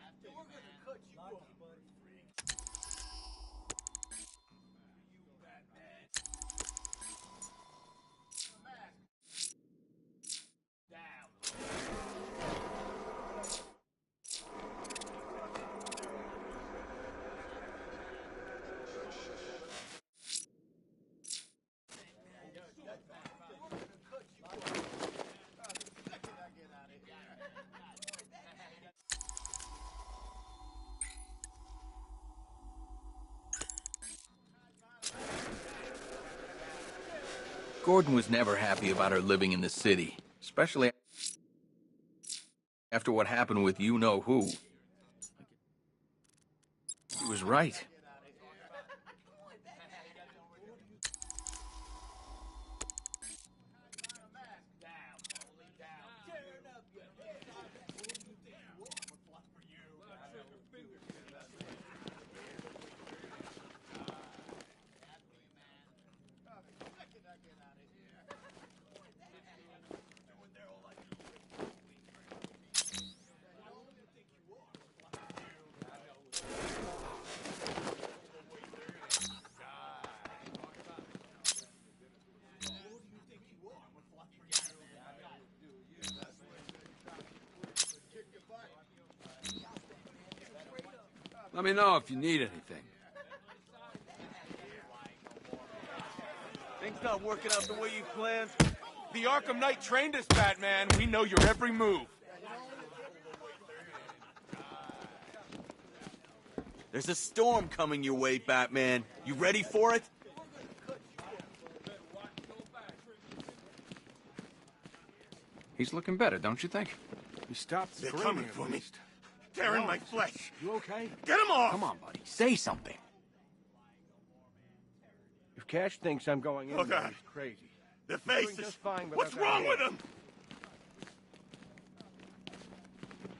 Speaker 14: Gordon was never happy about her living in the city, especially after what happened with you-know-who. He was right.
Speaker 13: Let me know if you need anything.
Speaker 15: Things not working out the way you planned? The Arkam Knight trained us, Batman. We know your every move.
Speaker 16: There's a storm coming your way, Batman. You ready for it?
Speaker 13: He's looking better, don't you think?
Speaker 15: He stopped
Speaker 2: They're
Speaker 15: screaming
Speaker 2: coming for
Speaker 15: at
Speaker 2: me.
Speaker 15: least.
Speaker 2: Tearing my flesh.
Speaker 15: You okay?
Speaker 2: Get him off!
Speaker 13: Come on, buddy. Say something.
Speaker 15: If Cash thinks I'm going in,
Speaker 2: Oh, God.
Speaker 15: he's crazy.
Speaker 2: The
Speaker 15: He's doing
Speaker 2: faces.
Speaker 15: just fine without
Speaker 2: What's
Speaker 15: that
Speaker 2: wrong
Speaker 15: hand.
Speaker 2: with him?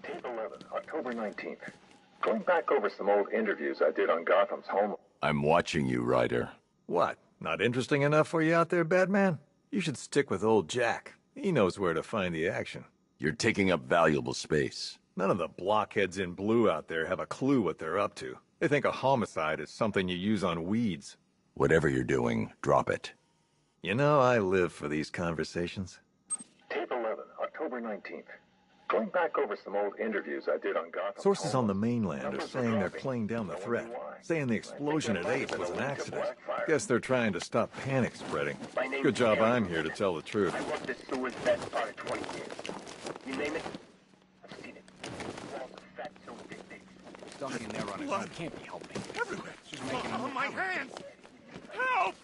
Speaker 3: Tape 11, October 19th. Going back over some old interviews I did on Gotham's home.
Speaker 1: I'm watching you, Ryder.
Speaker 17: What? Not interesting enough for you out there, Batman? You should stick with old Jack. He knows where to find the action.
Speaker 1: You're taking up valuable space.
Speaker 17: None of the blockheads in blue out there have a clue what they're up to. They think a homicide is something you use on weeds.
Speaker 1: Whatever you're doing, drop it.
Speaker 17: You know, I live for these conversations.
Speaker 3: Tape 11, October 19th. Going back over some old interviews I did on Gotham.
Speaker 17: Sources on the mainland are saying they're playing down the threat, saying the explosion at 8 was an accident. Guess they're trying to stop panic spreading. Good job I'm here to tell the truth.
Speaker 3: I worked this sewer's best part of 20 years. You name it, I've seen it. Walls of fat, so big.
Speaker 13: Stuck in there on his own. Can't be helping.
Speaker 2: Everywhere.
Speaker 13: Just making him
Speaker 2: On my hands. Help!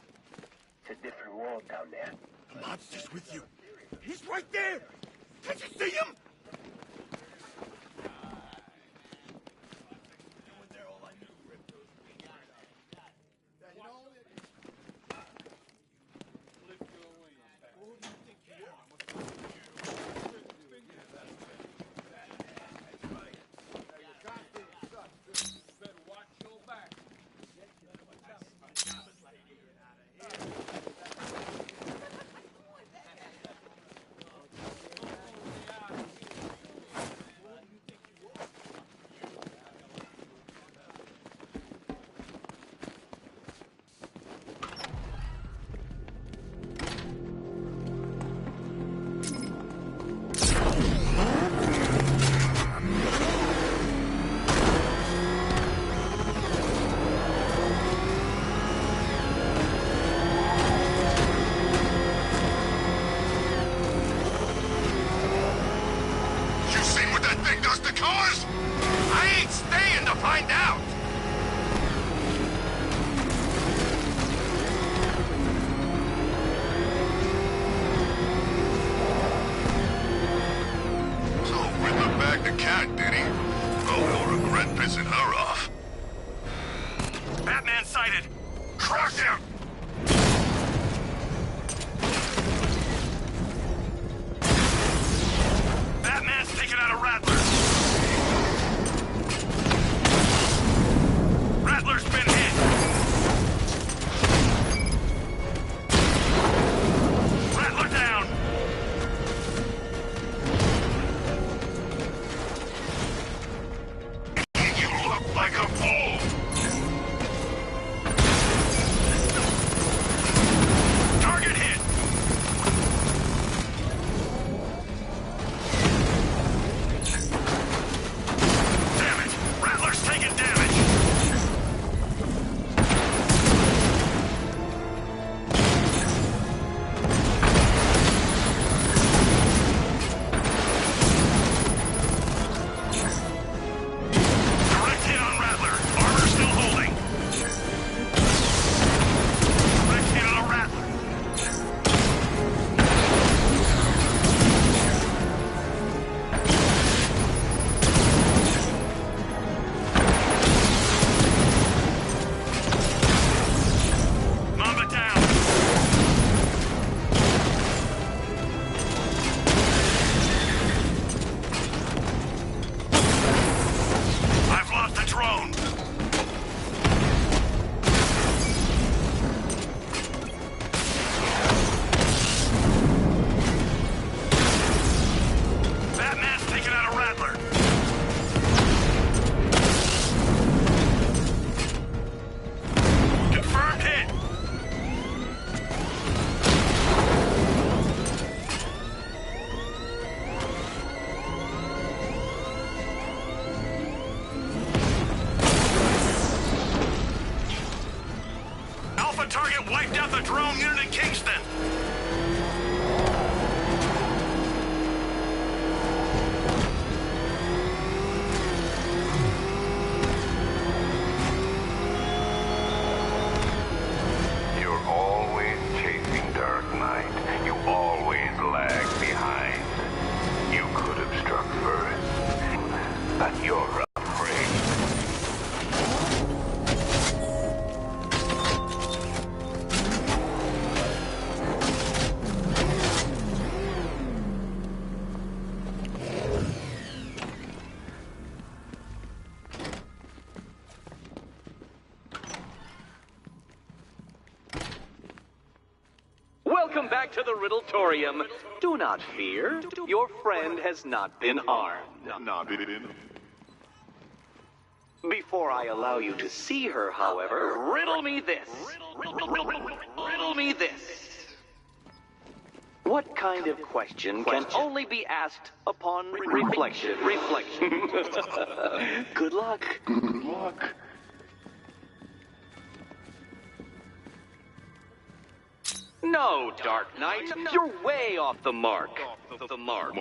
Speaker 3: It's a different world down there.
Speaker 2: The monster's with you. He's right there. Can't you see him? wiped out the drone unit in Kingston.
Speaker 3: You're always chasing Dark Knight. You always lag behind. You could have struck first, but you're afraid.
Speaker 8: Welcome back to the Riddletorium. Do not fear. Your friend has not been harmed. Before I allow you to see her, however, riddle me this. Riddle me this. What kind of question can only be asked upon reflection? Good luck. Good luck. No, Dark Knight. You're way off the mark. The mark.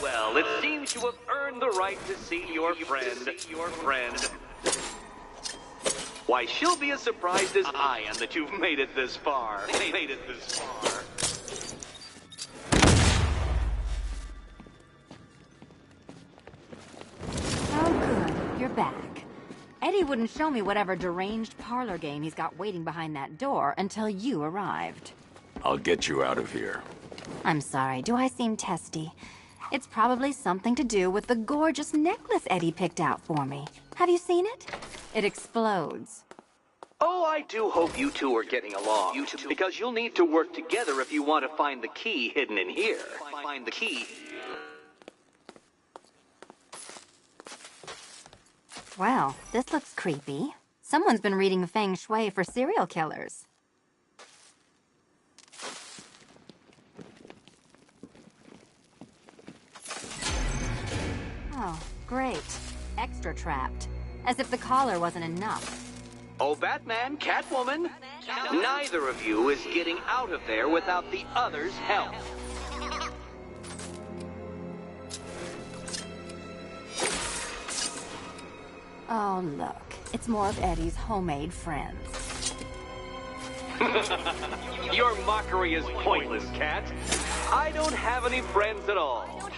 Speaker 8: well, it seems you have earned the right to see your friend. Why, she'll be as surprised as I am that you've made it this far.
Speaker 9: Oh, good. You're back. Eddie wouldn't show me whatever deranged parlor game he's got waiting behind that door until you arrived.
Speaker 1: I'll get you out of here.
Speaker 9: I'm sorry, do I seem testy? It's probably something to do with the gorgeous necklace Eddie picked out for me. Have you seen it? It explodes.
Speaker 8: Oh, I do hope you two are getting along. Because you'll need to work together if you want to find the key hidden in here. Find the key.
Speaker 9: Well, this looks creepy. Someone's been reading feng shui for serial killers. Oh, great. Extra trapped. As if the collar wasn't enough.
Speaker 8: Oh, Batman, Catwoman, neither of you is getting out of there without the other's help.
Speaker 9: Oh, look. It's more of Eddie's homemade friends.
Speaker 8: Your mockery is pointless, Cat. I don't have any friends at all.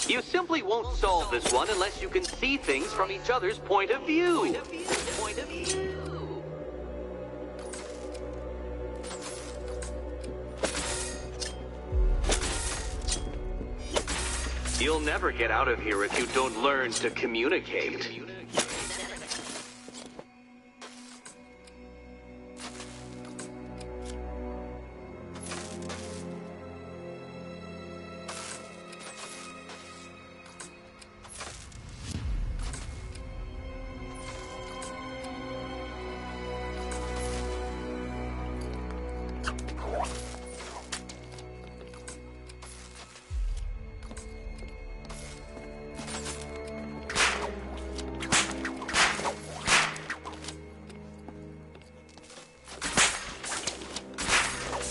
Speaker 8: You simply won't solve this one unless you can see things from each other's point of view. You'll never get out of here if you don't learn to communicate.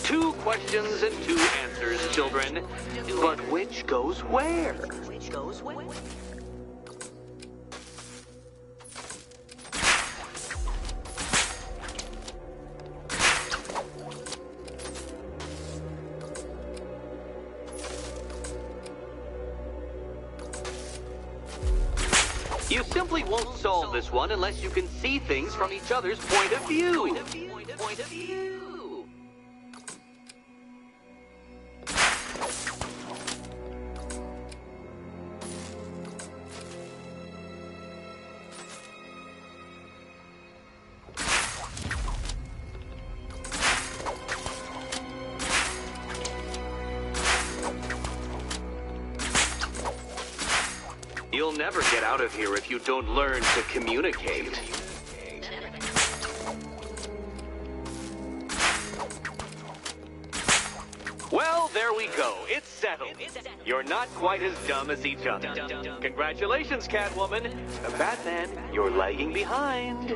Speaker 8: Two questions and two answers, children. But which goes where? You simply won't solve this one unless you can see things from each other's point of view. You'll never get out of here if you don't learn to communicate. Well, there we go. It's settled. You're not quite as dumb as each other. Congratulations, Catwoman. Batman, you're lagging behind.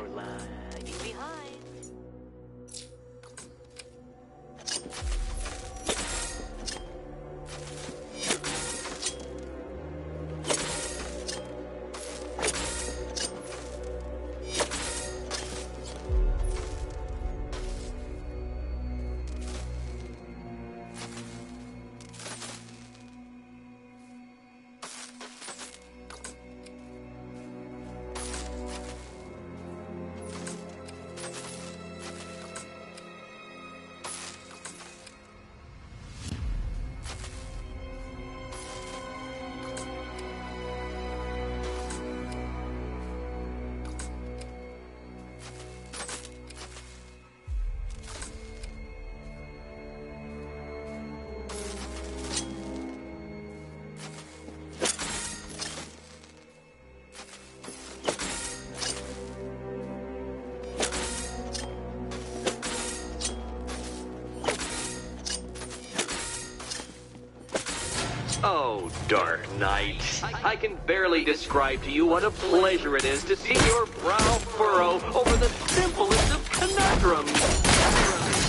Speaker 8: Dark Knight. I can barely describe to you what a pleasure it is to see your brow furrow over the simplest of conundrums.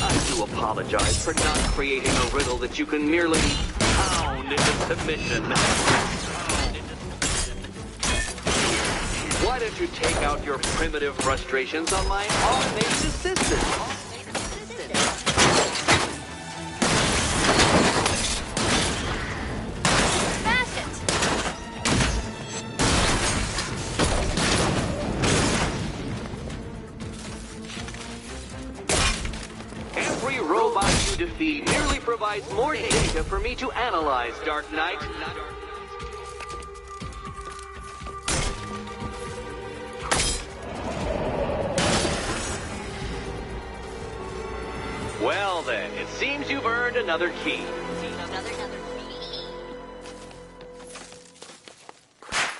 Speaker 8: I do apologize for not creating a riddle that you can merely pound into submission. Why don't you take out your primitive frustrations on my automated assistant? Every robot you defeat merely provides more data for me to analyze, Dark Knight. Well then, it seems you've earned another key.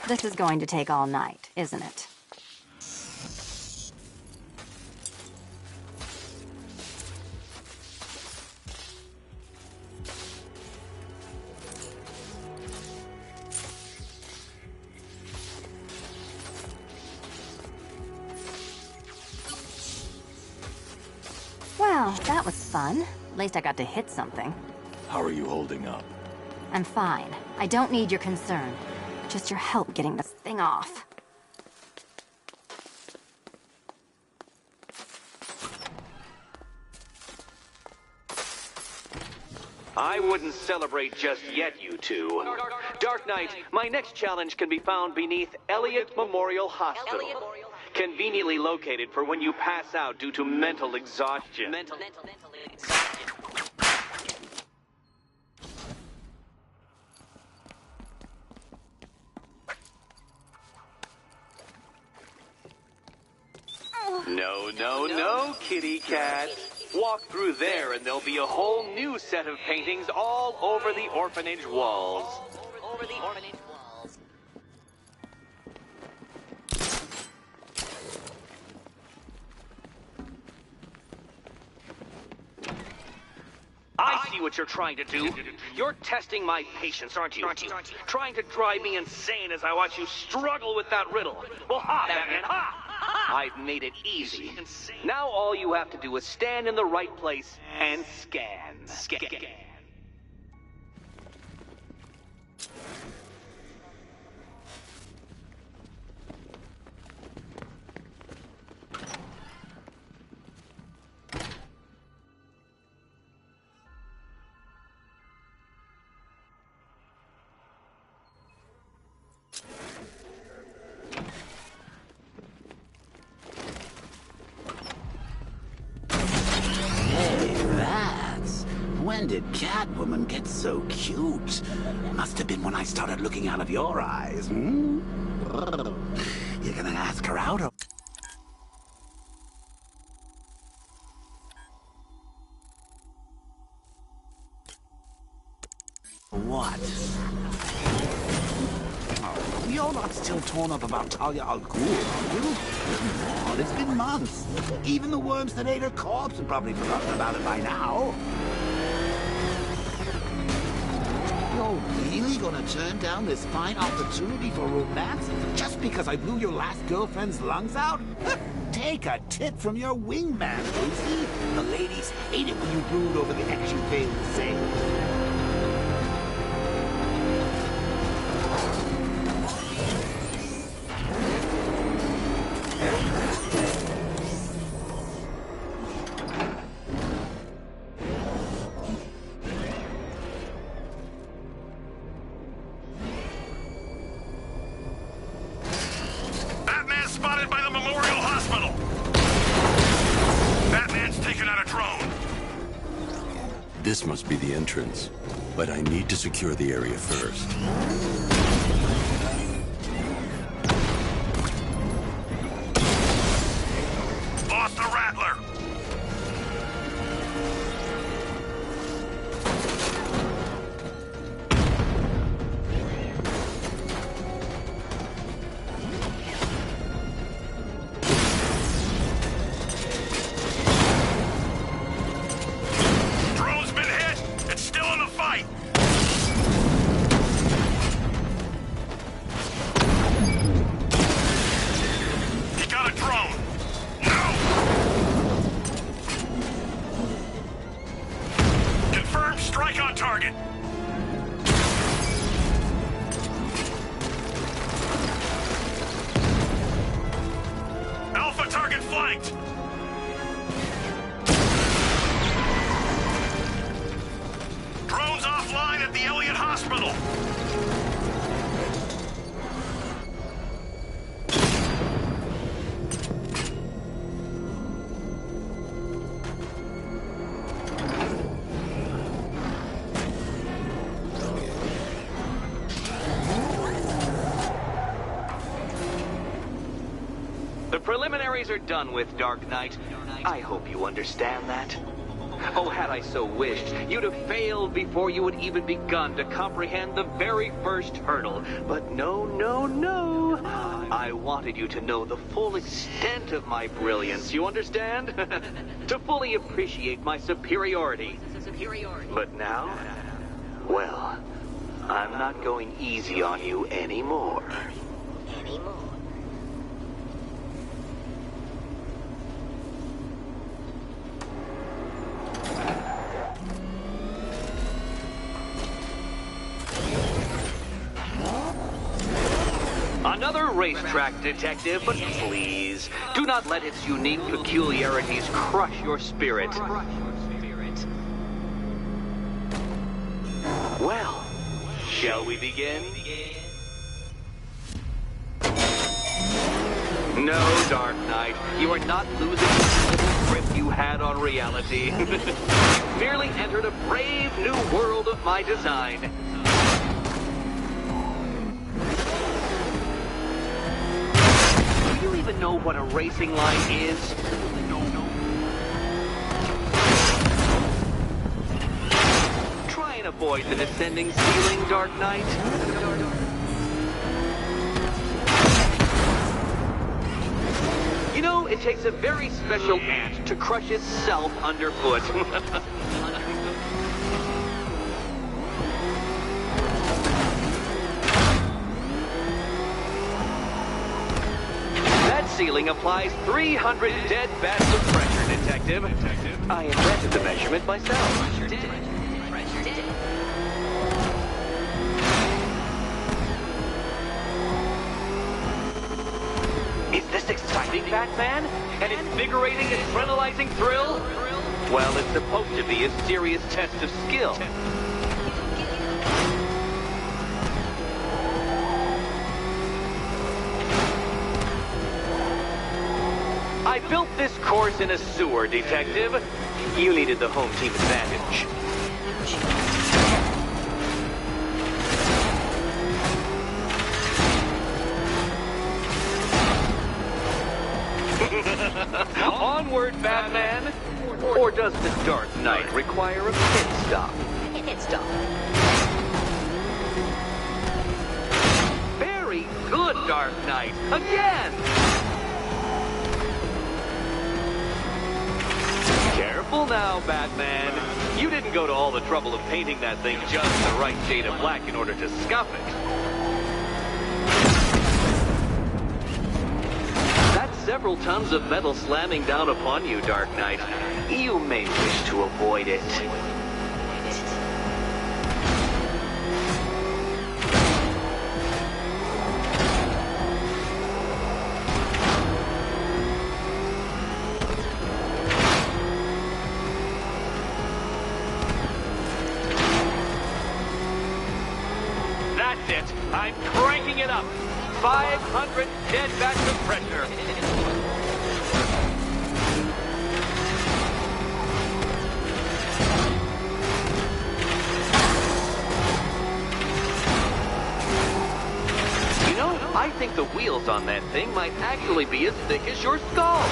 Speaker 9: This is going to take all night, isn't it? Well, that was fun. At least I got to hit something.
Speaker 1: How are you holding up?
Speaker 9: I'm fine. I don't need your concern. Just your help getting this thing off.
Speaker 8: I wouldn't celebrate just yet, you two. Dark Knight, my next challenge can be found beneath Elliott Memorial Hospital. Conveniently located for when you pass out due to mental exhaustion. No, kitty cat. Walk through there and there'll be a whole new set of paintings all over the orphanage walls. I see what you're trying to do. You're testing my patience, aren't you? Trying to drive me insane as I watch you struggle with that riddle. Well, ha, Batman, ha! I've made it easy. Now all you have to do is stand in the right place and scan.
Speaker 5: When did Catwoman get so cute? Must have been when I started looking out of your eyes, hmm? You're gonna ask her out or... What? Oh, you're not still torn up about Talia al Ghul, are you? Come on, it's been months. Even the worms that ate her corpse have probably forgotten about it by now. You're really gonna turn down this fine opportunity for romance just because I blew your last girlfriend's lungs out? Take a tip from your wingman, Lucy. The ladies hate it when you brood over the ex you failed to save.
Speaker 2: Spotted by the Memorial Hospital! Batman's taken out a drone!
Speaker 1: This must be the entrance, but I need to secure the area first.
Speaker 2: Lost the Rattler! target. Alpha target flanked. Drones offline at the Elliott Hospital.
Speaker 8: The preliminaries are done with, Dark Knight. I hope you understand that. Oh, had I so wished, you'd have failed before you had even begun to comprehend the very first hurdle. But no, no, no. I wanted you to know the full extent of my brilliance, you understand? To fully appreciate my superiority. But now, well, I'm not going easy on you anymore. Another racetrack, Detective, but please, do not let its unique peculiarities crush your spirit. Well, shall we begin? No, Dark Knight, you are not losing the little grip you had on reality. You merely entered a brave new world of my design. Do you even know what a racing line is? Try and avoid the descending ceiling, Dark Knight. You know, it takes a very special ant to crush itself underfoot. That ceiling applies 300 dead bats of pressure, Detective. I invented the measurement myself. Is this exciting, Batman? An invigorating, adrenalizing thrill? Well, it's supposed to be a serious test of skill. I built this course in a sewer, Detective. You needed the home team advantage. Onward, Batman! Or does the Dark Knight require a pit stop? Pit stop. Very good, Dark Knight. Again! Careful now, Batman. You didn't go to all the trouble of painting that thing just the right shade of black in order to scuff it. That's several tons of metal slamming down upon you, Dark Knight. You may wish to avoid it. That's it. I'm cranking it up. 500 dead bats of pressure. You know, I think the wheels on that thing might actually be as thick as your skull.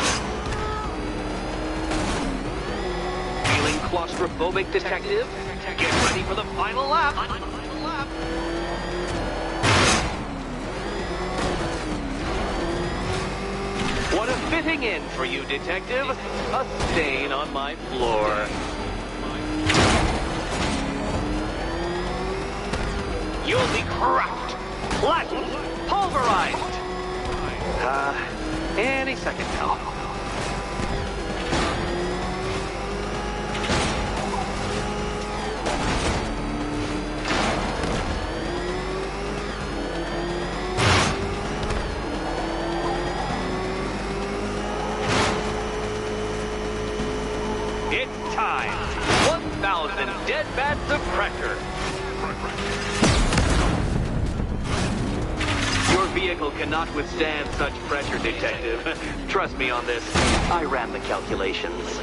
Speaker 8: Feeling claustrophobic, Detective? Get ready for the final lap. What a fitting end for you, Detective. A stain on my floor. You'll be cracked, flattened, pulverized. Any second now. It's time. 1,000 dead bats of pressure. Your vehicle cannot withstand such pressure, Detective. Trust me on this. I ran the calculations.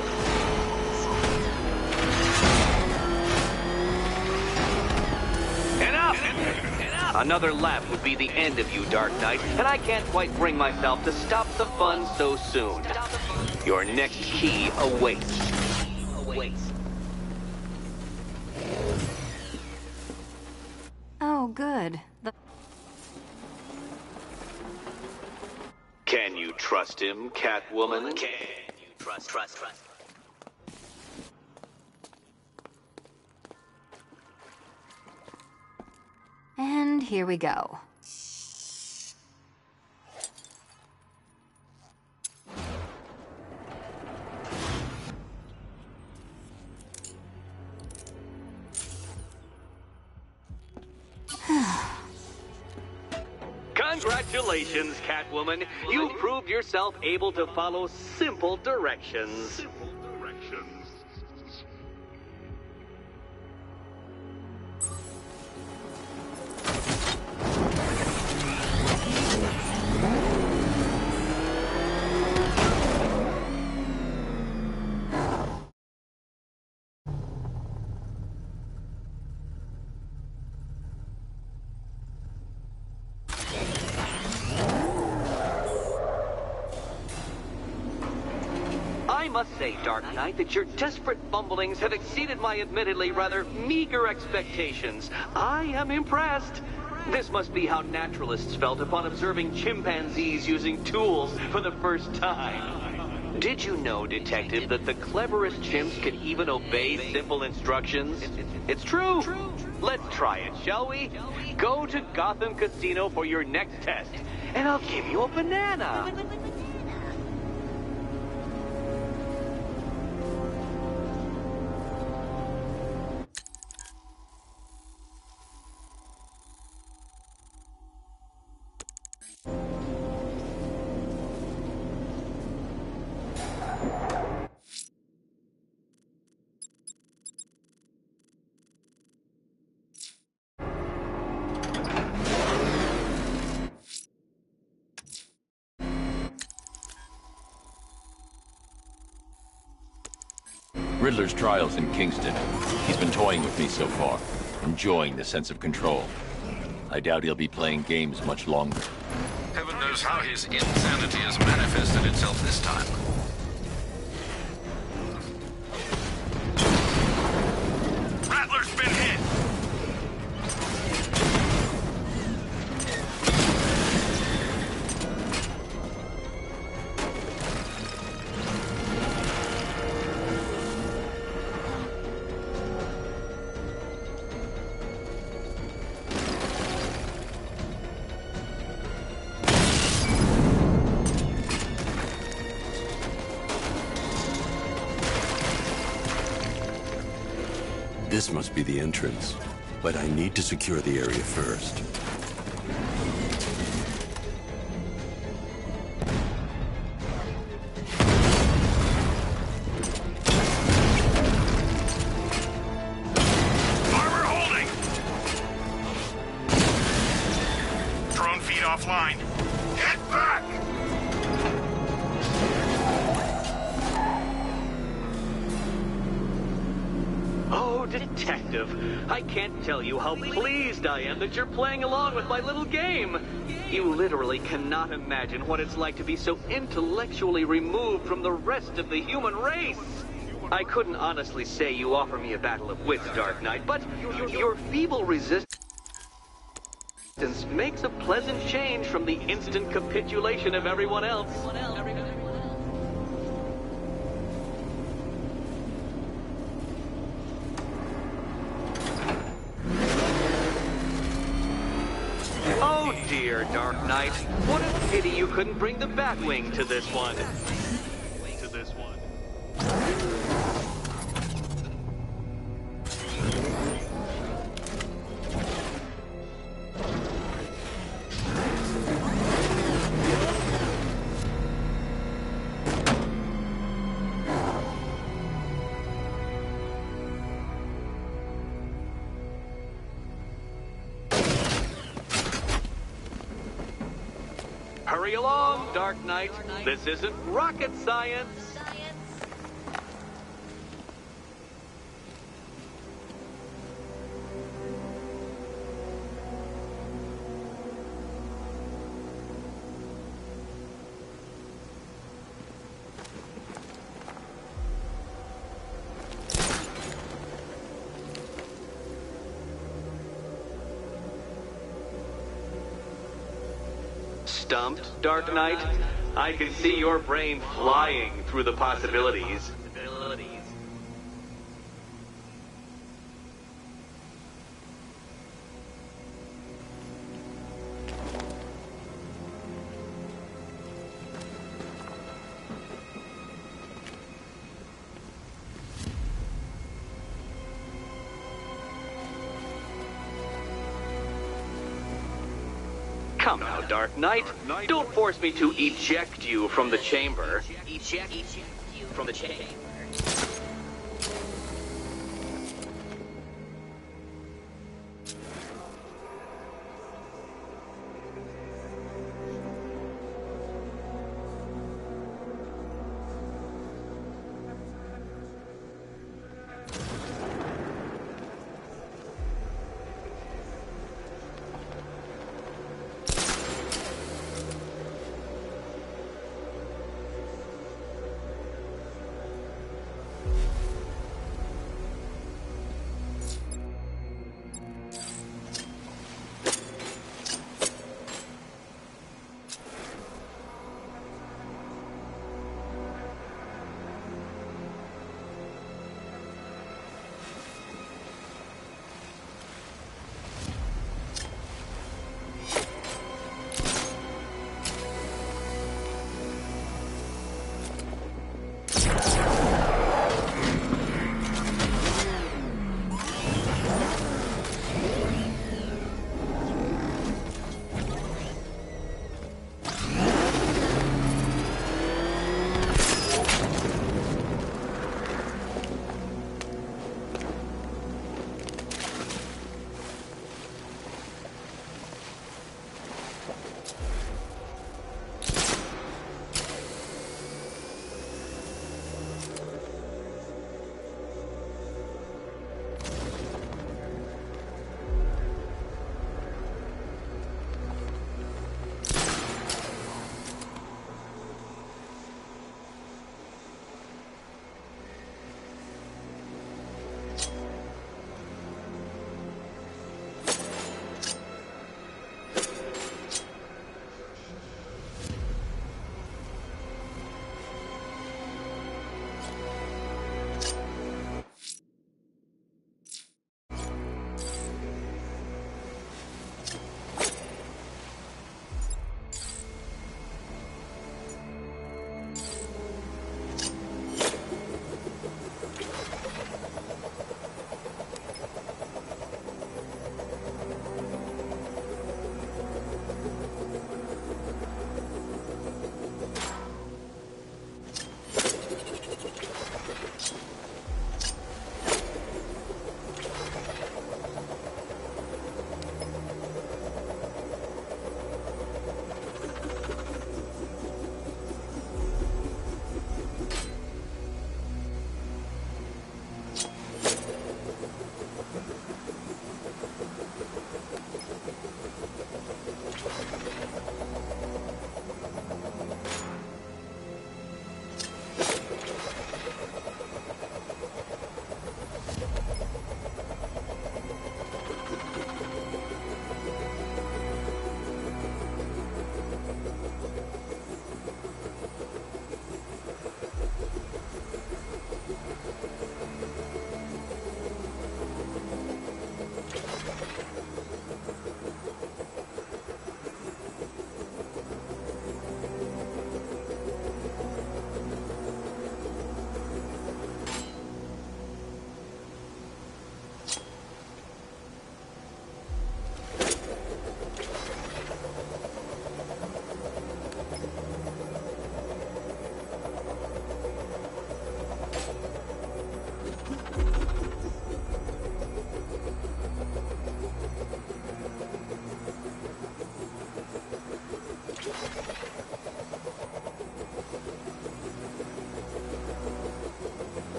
Speaker 8: Enough! Another lap would be the end of you, Dark Knight, and I can't quite bring myself to stop the fun so soon. Your next key awaits.
Speaker 9: Oh, good.
Speaker 8: Can you trust him, Catwoman? Can you trust?
Speaker 9: And here we go.
Speaker 8: Congratulations, Catwoman. You proved yourself able to follow simple directions. I must say, Dark Knight, that your desperate fumblings have exceeded my admittedly rather meager expectations. I am impressed. This must be how naturalists felt upon observing chimpanzees using tools for the first time. Did you know, Detective, that the cleverest chimps can even obey simple instructions? It's true. Let's try it, shall we? Go to Gotham Casino for your next test, and I'll give you a banana.
Speaker 1: Riddler's trial's in Kingston. He's been toying with me so far, enjoying the sense of control. I doubt he'll be playing games much longer.
Speaker 7: Heaven knows how his insanity has manifested itself this time.
Speaker 2: Rattler's been hit!
Speaker 18: This must be the entrance, but I need to secure the area first.
Speaker 2: Armor holding! Drone feed offline. Get back!
Speaker 8: Oh, Detective, I can't tell you how pleased I am that you're playing along with my little game. You literally cannot imagine what it's like to be so intellectually removed from the rest of the human race. I couldn't honestly say you offer me a battle of wits, Dark Knight, but your feeble resistance makes a pleasant change from the instant capitulation of everyone else. Oh dear, Dark Knight. What a pity you couldn't bring the Batwing to this one. Hurry along, Dark Knight. This isn't rocket science. Stumped, Dark Knight? I can see your brain flying through the possibilities. Come now, Dark Knight. Don't force me to eject you from the chamber. Eject you from the chamber.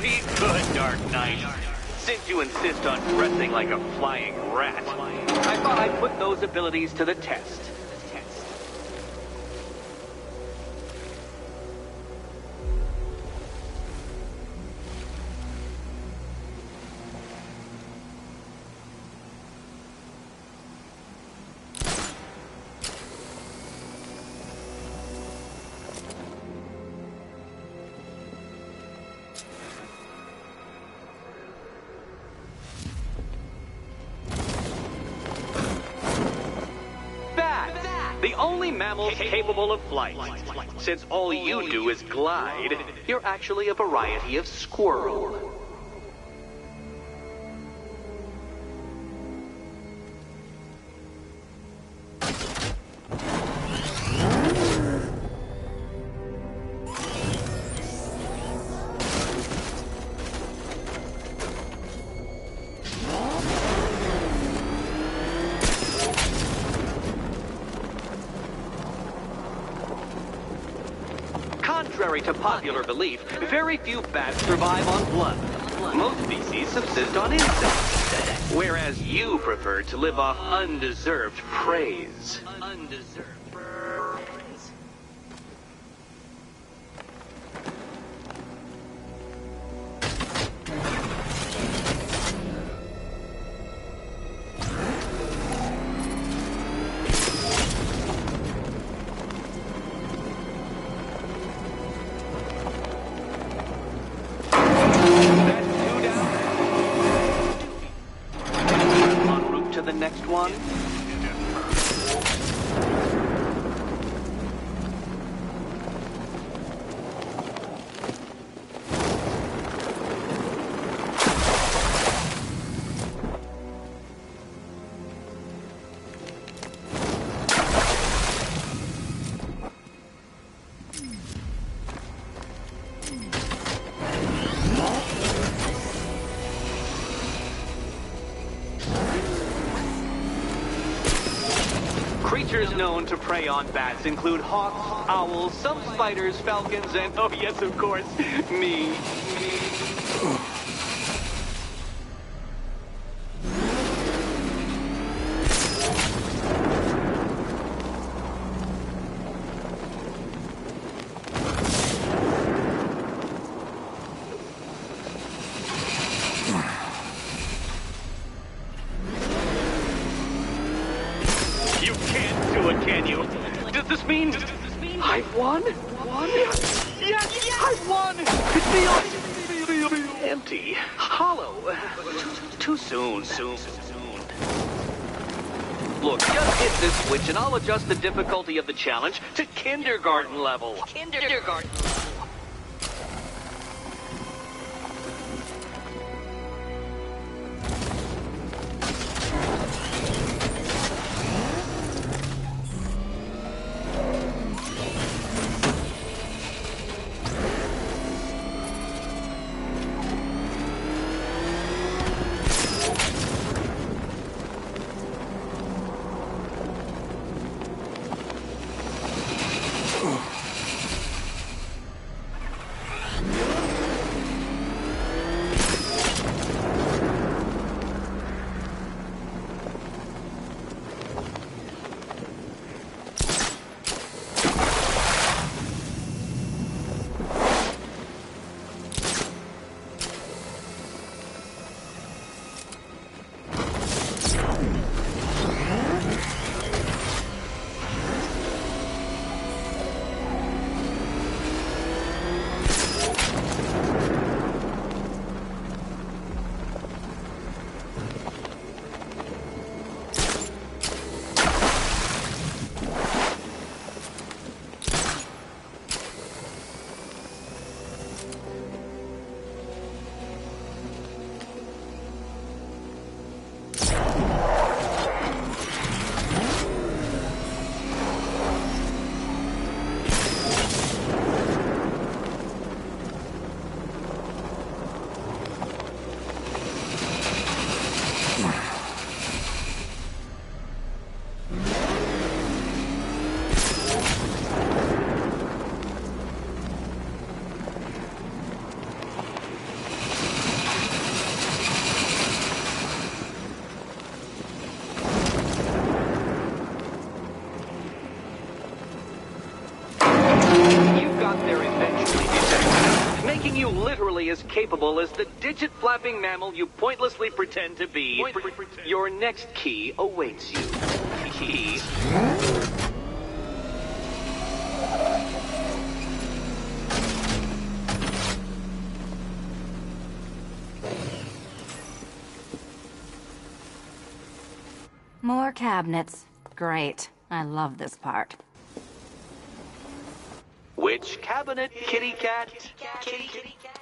Speaker 8: Pretty good, Dark Knight. Since you insist on dressing like a flying rat, I thought I'd put those abilities to the test. The only mammals capable of flight. Since all you do is glide, you're actually a variety of squirrel. Contrary to popular belief, very few bats survive on blood. Most species subsist on insects, whereas you prefer to live off undeserved praise. The next one. Creatures known to prey on bats include hawks, owls, some spiders, falcons, and, oh yes, of course, me. You can't do it, can you? Does this mean I've won? Yes, I've won! It feels empty, hollow. Too soon. Look, just hit this switch and I'll adjust the difficulty of the challenge to kindergarten level. Kindergarten. got there eventually, detective. Making you literally as capable as the digit-flapping mammal you pointlessly pretend to be. Your next key awaits you. Key.
Speaker 9: More cabinets. Great. I love this part.
Speaker 8: Which cabinet, kitty cat? Kitty cat.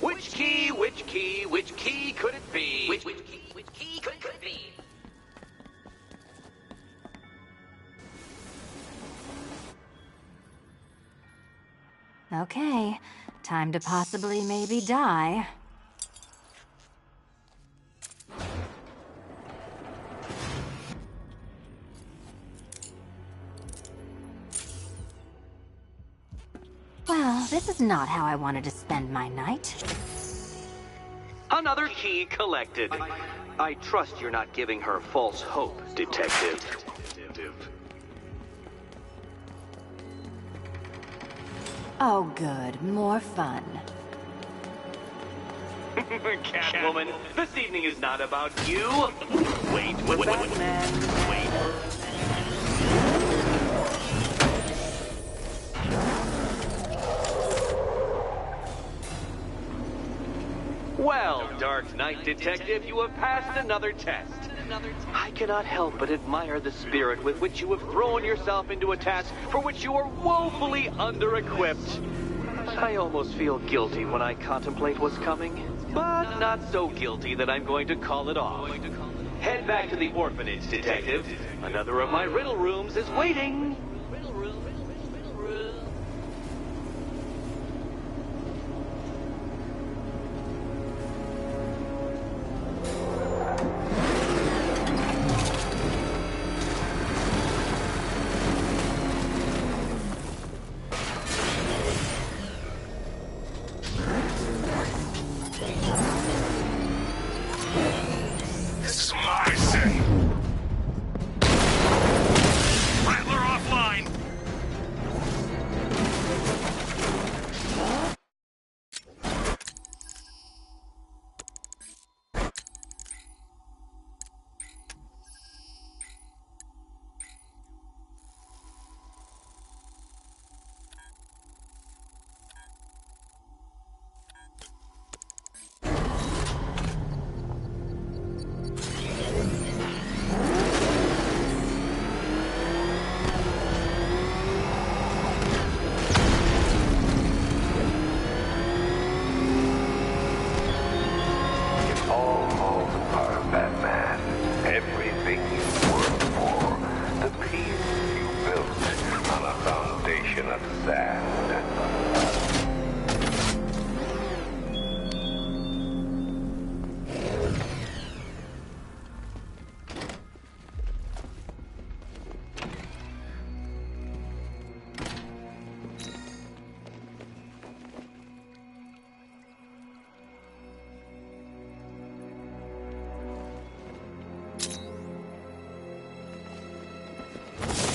Speaker 8: Which key, which key, which key could it be? Which key could it be?
Speaker 9: Okay, time to possibly maybe die. Well, this is not how I wanted to spend my night.
Speaker 8: Another key collected. I trust you're not giving her false hope, detective.
Speaker 9: Oh good, more fun.
Speaker 8: Catwoman, this evening is not about you. Wait, Batman. Wait. Well, Dark Knight Detective, you have passed another test. I cannot help but admire the spirit with which you have thrown yourself into a task for which you are woefully under-equipped. I almost feel guilty when I contemplate what's coming, but not so guilty that I'm going to call it off. Head back to the orphanage, Detective. Another of my riddle rooms is waiting.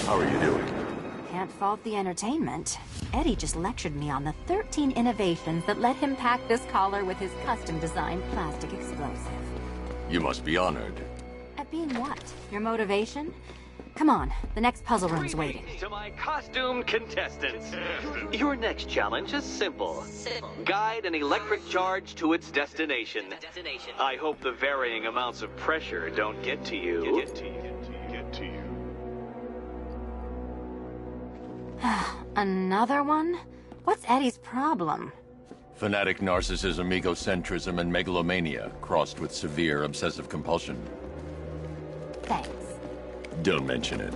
Speaker 1: How are you doing?
Speaker 9: Can't fault the entertainment. Eddie just lectured me on the 13 innovations that let him pack this collar with his custom-designed plastic explosive.
Speaker 1: You must be honored.
Speaker 9: At being what? Your motivation? Come on, the next puzzle room's waiting.
Speaker 8: Greetings to my costumed contestants. Your next challenge is simple. Guide an electric charge to its destination. I hope the varying amounts of pressure don't get to you.
Speaker 9: Another one? What's Eddie's problem?
Speaker 1: Fanatic narcissism, egocentrism, and megalomania, crossed with severe obsessive compulsion.
Speaker 9: Thanks.
Speaker 1: Don't mention it.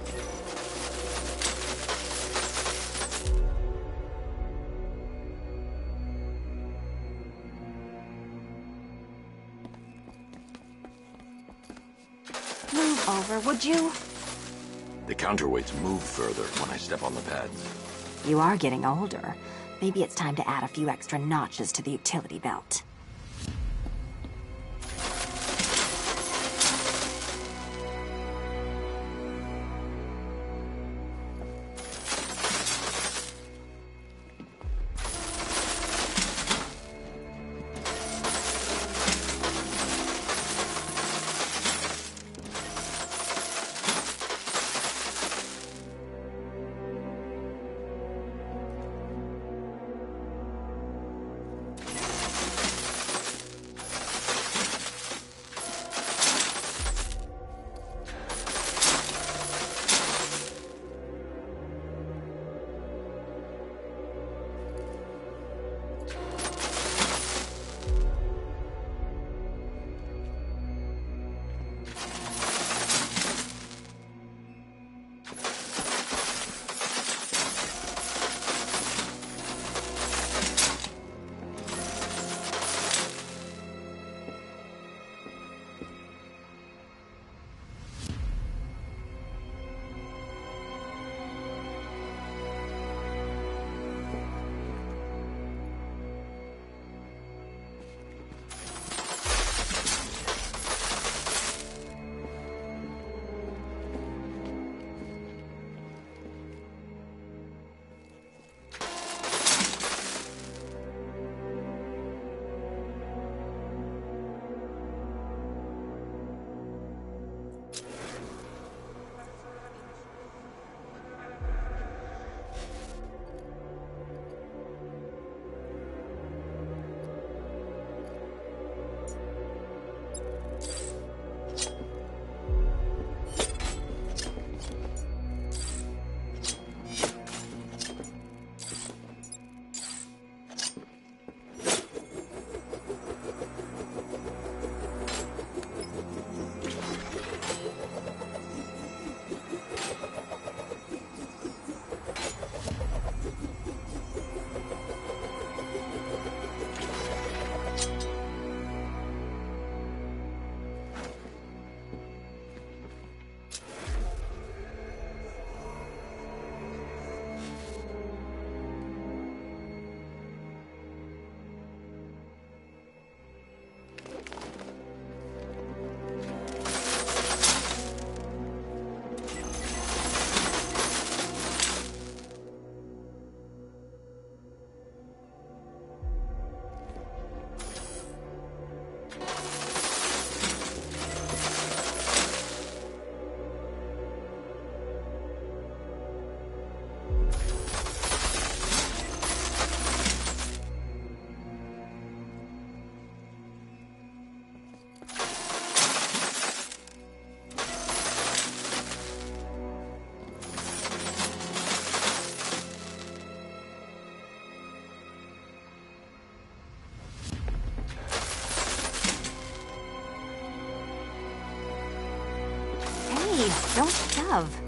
Speaker 9: Move over, would you?
Speaker 1: The counterweights move further when I step on the pads.
Speaker 9: You are getting older. Maybe it's time to add a few extra notches to the utility belt. Don't shove.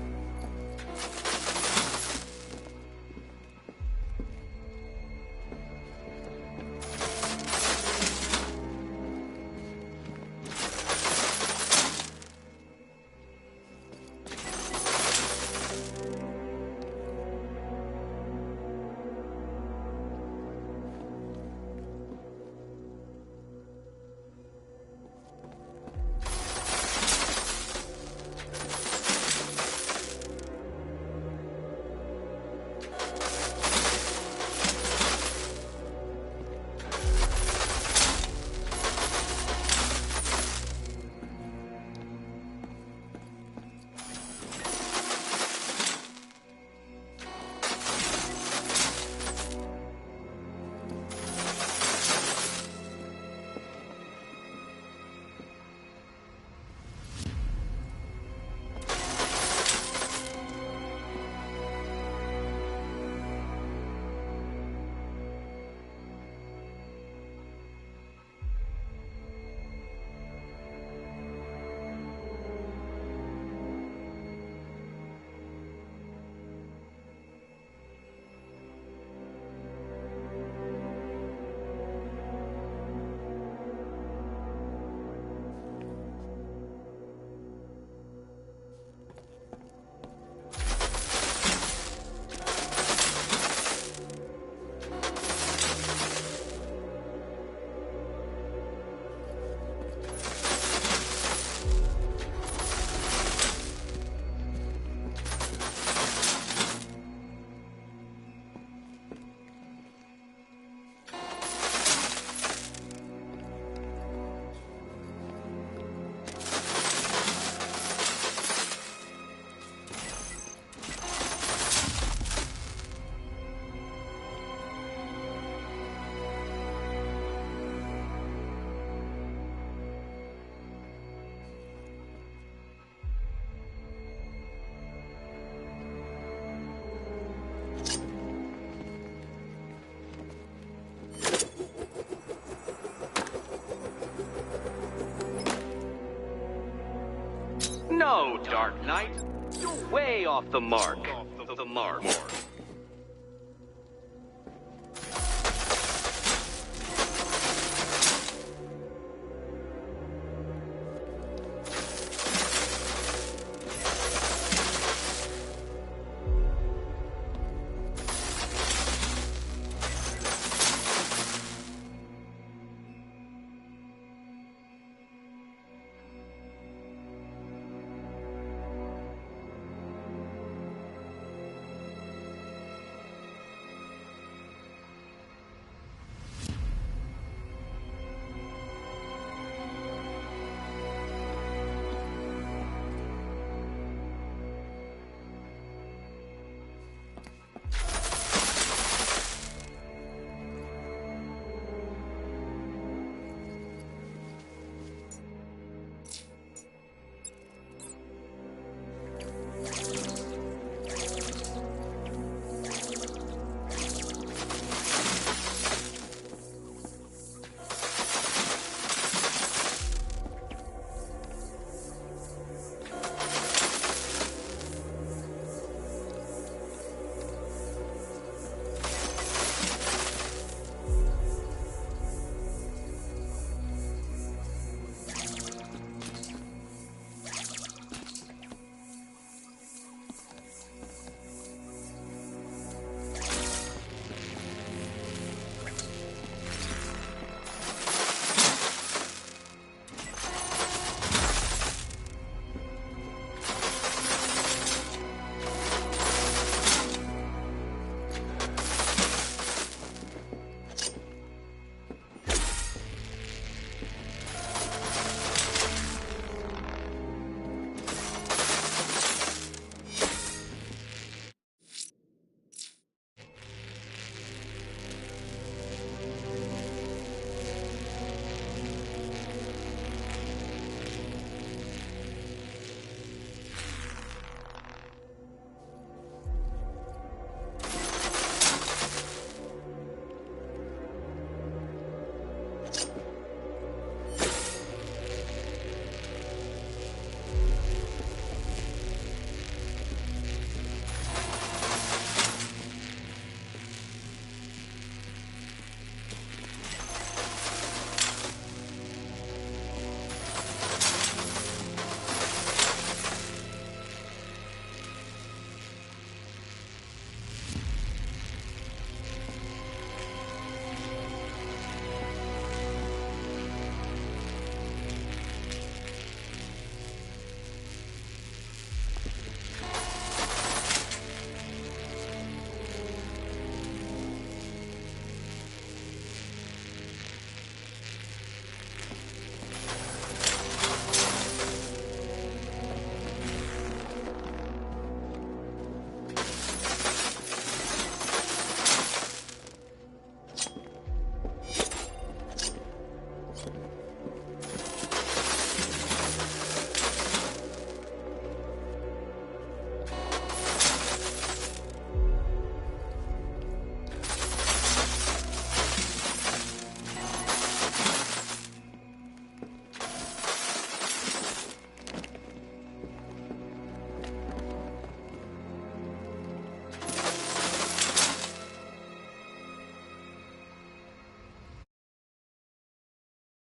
Speaker 8: No, Dark Knight. You're way off the mark. The mark.